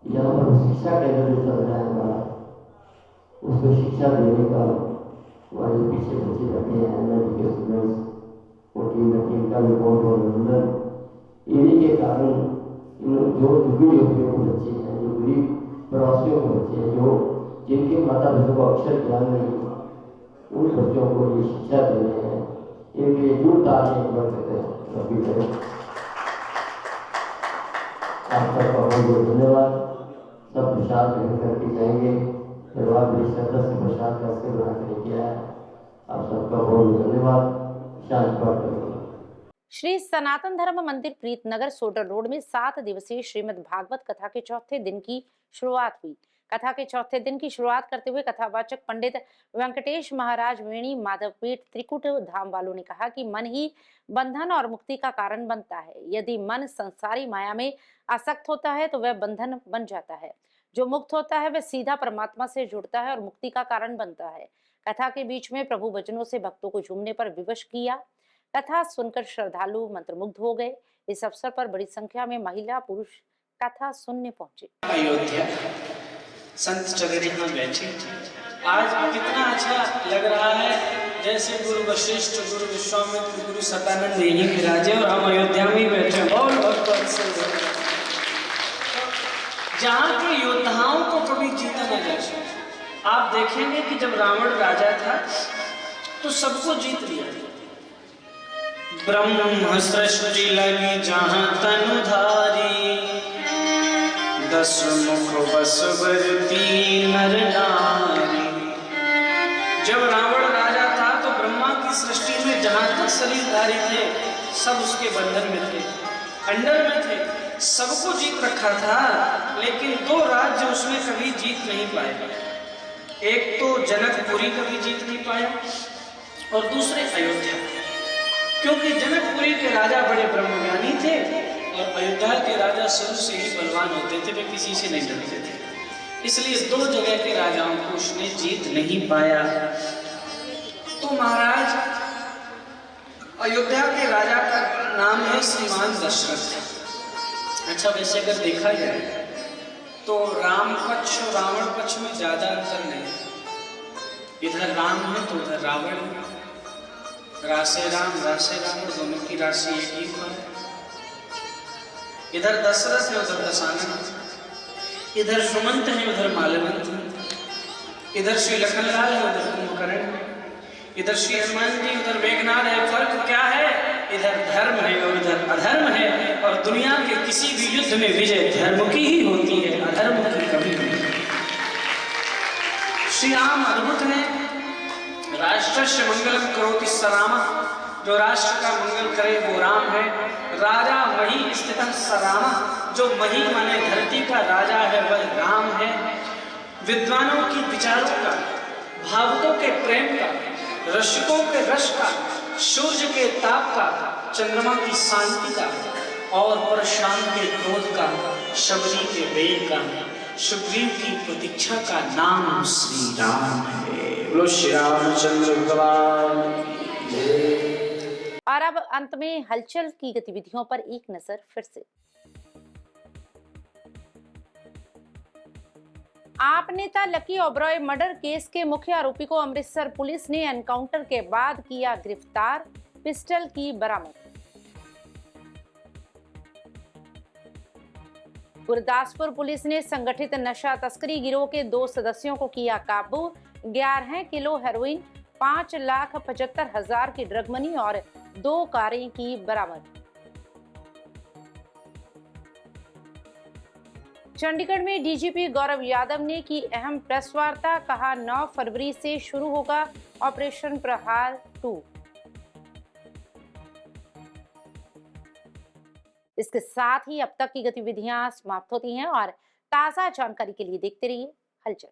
यहाँ पर शिक्षा केंद्र जो चल रहा है हमारा, उसको शिक्षा देने का हमारे पीछे बच्चे बैठे हैं एनआईटी के स्टूडेंट्स, उनकी का भी बहुत बहुत अभिनंदन। इन्हीं के कारण जो दुर्गम योगियों के बच्चे हैं, जो गरीब प्रवासियों के बच्चे हैं, जो जिनके माता पिता को अक्षर ज्ञान नहीं, उन बच्चों को ये शिक्षा दे रहे हैं। इनके लिए दूर तालीम करते हैं। आपका बहुत बहुत धन्यवाद। सब प्रसाद ग्रहण करके जाएंगे। परिवार बड़ी श्रद्धा से प्रसाद कैसे बना कर लेके आया। आप सबका बहुत धन्यवाद। शांति पाठ करेंगे। श्री सनातन धर्म मंदिर प्रीतनगर सोडर रोड में 7 दिवसीय श्रीमद् भागवत कथा के चौथे दिन की शुरुआत हुई। कथा के चौथे दिन की शुरुआत करते हुए कथावाचक पंडित वेंकटेश महाराज वेणी माधवपीठ त्रिकुट धाम वालों ने कहा कि मन ही बंधन और मुक्ति का कारण बनता है। यदि मन संसारी माया में आसक्त होता है तो वह बंधन बन जाता है। जो मुक्त होता है वह सीधा परमात्मा से जुड़ता है और मुक्ति का कारण बनता है। कथा के बीच में प्रभु वचनों से भक्तों को झूमने पर विवश किया। कथा सुनकर श्रद्धालु मंत्रमुग्ध हो गए। इस अवसर पर बड़ी संख्या में महिला पुरुष कथा सुनने पहुंचे। अयोध्या संत जगत यहाँ बैठे, आज कितना अच्छा लग रहा है, जैसे गुरु वशिष्ठ, गुरु विश्वामित्र, गुरु सतानंद यहीं विराजे और हम अयोध्या में ही बैठे। बहुत भक्त जहाँ के योद्धाओं को कभी जीता न जा सके। आप देखेंगे कि जब रावण राजा था तो सबको जीत लिया। ब्रह्म सृष्टि लगी जहाँ तनुधारी, 10 मुख बस बरती नर नारी। जब रावण राजा था तो ब्रह्मा की सृष्टि में जहाँ तक शरीरधारी थे सब उसके बंधन में थे, अंडर में थे, सबको जीत रखा था, लेकिन दो राज्य उसमें कभी जीत नहीं पाए। एक तो जनकपुरी कभी जीत नहीं पाया और दूसरे अयोध्या, क्योंकि जनकपुरी के राजा बड़े ब्रह्मज्ञानी थे और अयोध्या के राजा शुरू से ही बलवान होते थे, वे किसी से नहीं डरते थे, इसलिए दो जगह के राजाओं को उसने जीत नहीं पाया। तो महाराज अयोध्या के राजा का नाम है श्रीमान दशरथ। अच्छा, वैसे अगर देखा जाए तो राम पक्ष और रावण पक्ष में ज्यादा अंतर नहीं। इधर राम है तो उधर रावण है, रासे रावण, दोनों की राशि एक ही है। इधर दशरथ है उधर दशानन, इधर सुमंत है उधर माल्यवंत है, इधर श्री लखनलाल है उधर कुंभकर्ण, इधर श्री हनुमान जी उधर मेघनाद है। फर्क क्या है? इधर धर्म है और इधर अधर्म है, और दुनिया के किसी भी युद्ध में विजय धर्म की ही होती है, अधर्म की कभी नहीं। श्री राम अद्भुत है। राष्ट्रस्य मंगलम करोति स रामः, जो राष्ट्र का मंगल करे वो राम है। राजा मही स्थितः स रामः, जो मही माने धरती का राजा है वह राम है। विद्वानों की विचारों का, भावुकों के प्रेम का, रसिकों के रस का, सूर्य के ताप का, चंद्रमा की शांति का और परशुराम के क्रोध का, शबरी के वेग का, सुग्रीव की प्रतीक्षा का नाम श्री राम है। बोलो श्री रामचंद्र भगवान। और अब अंत में हलचल की गतिविधियों पर एक नजर फिर से। आप नेता लकी ओबरॉय मर्डर केस के मुख्य आरोपी को अमृतसर पुलिस ने एनकाउंटर के बाद किया गिरफ्तार, पिस्टल की बरामद। गुरदासपुर पुलिस ने संगठित नशा तस्करी गिरोह के 2 सदस्यों को किया काबू, 11 किलो हेरोइन, 5,75,000 की ड्रग मनी और 2 कारें की बरामद। चंडीगढ़ में डीजीपी गौरव यादव ने की अहम प्रेस वार्ता, कहा 9 फरवरी से शुरू होगा ऑपरेशन प्रहार 2। इसके साथ ही अब तक की गतिविधियां समाप्त होती हैं और ताजा जानकारी के लिए देखते रहिए हलचल।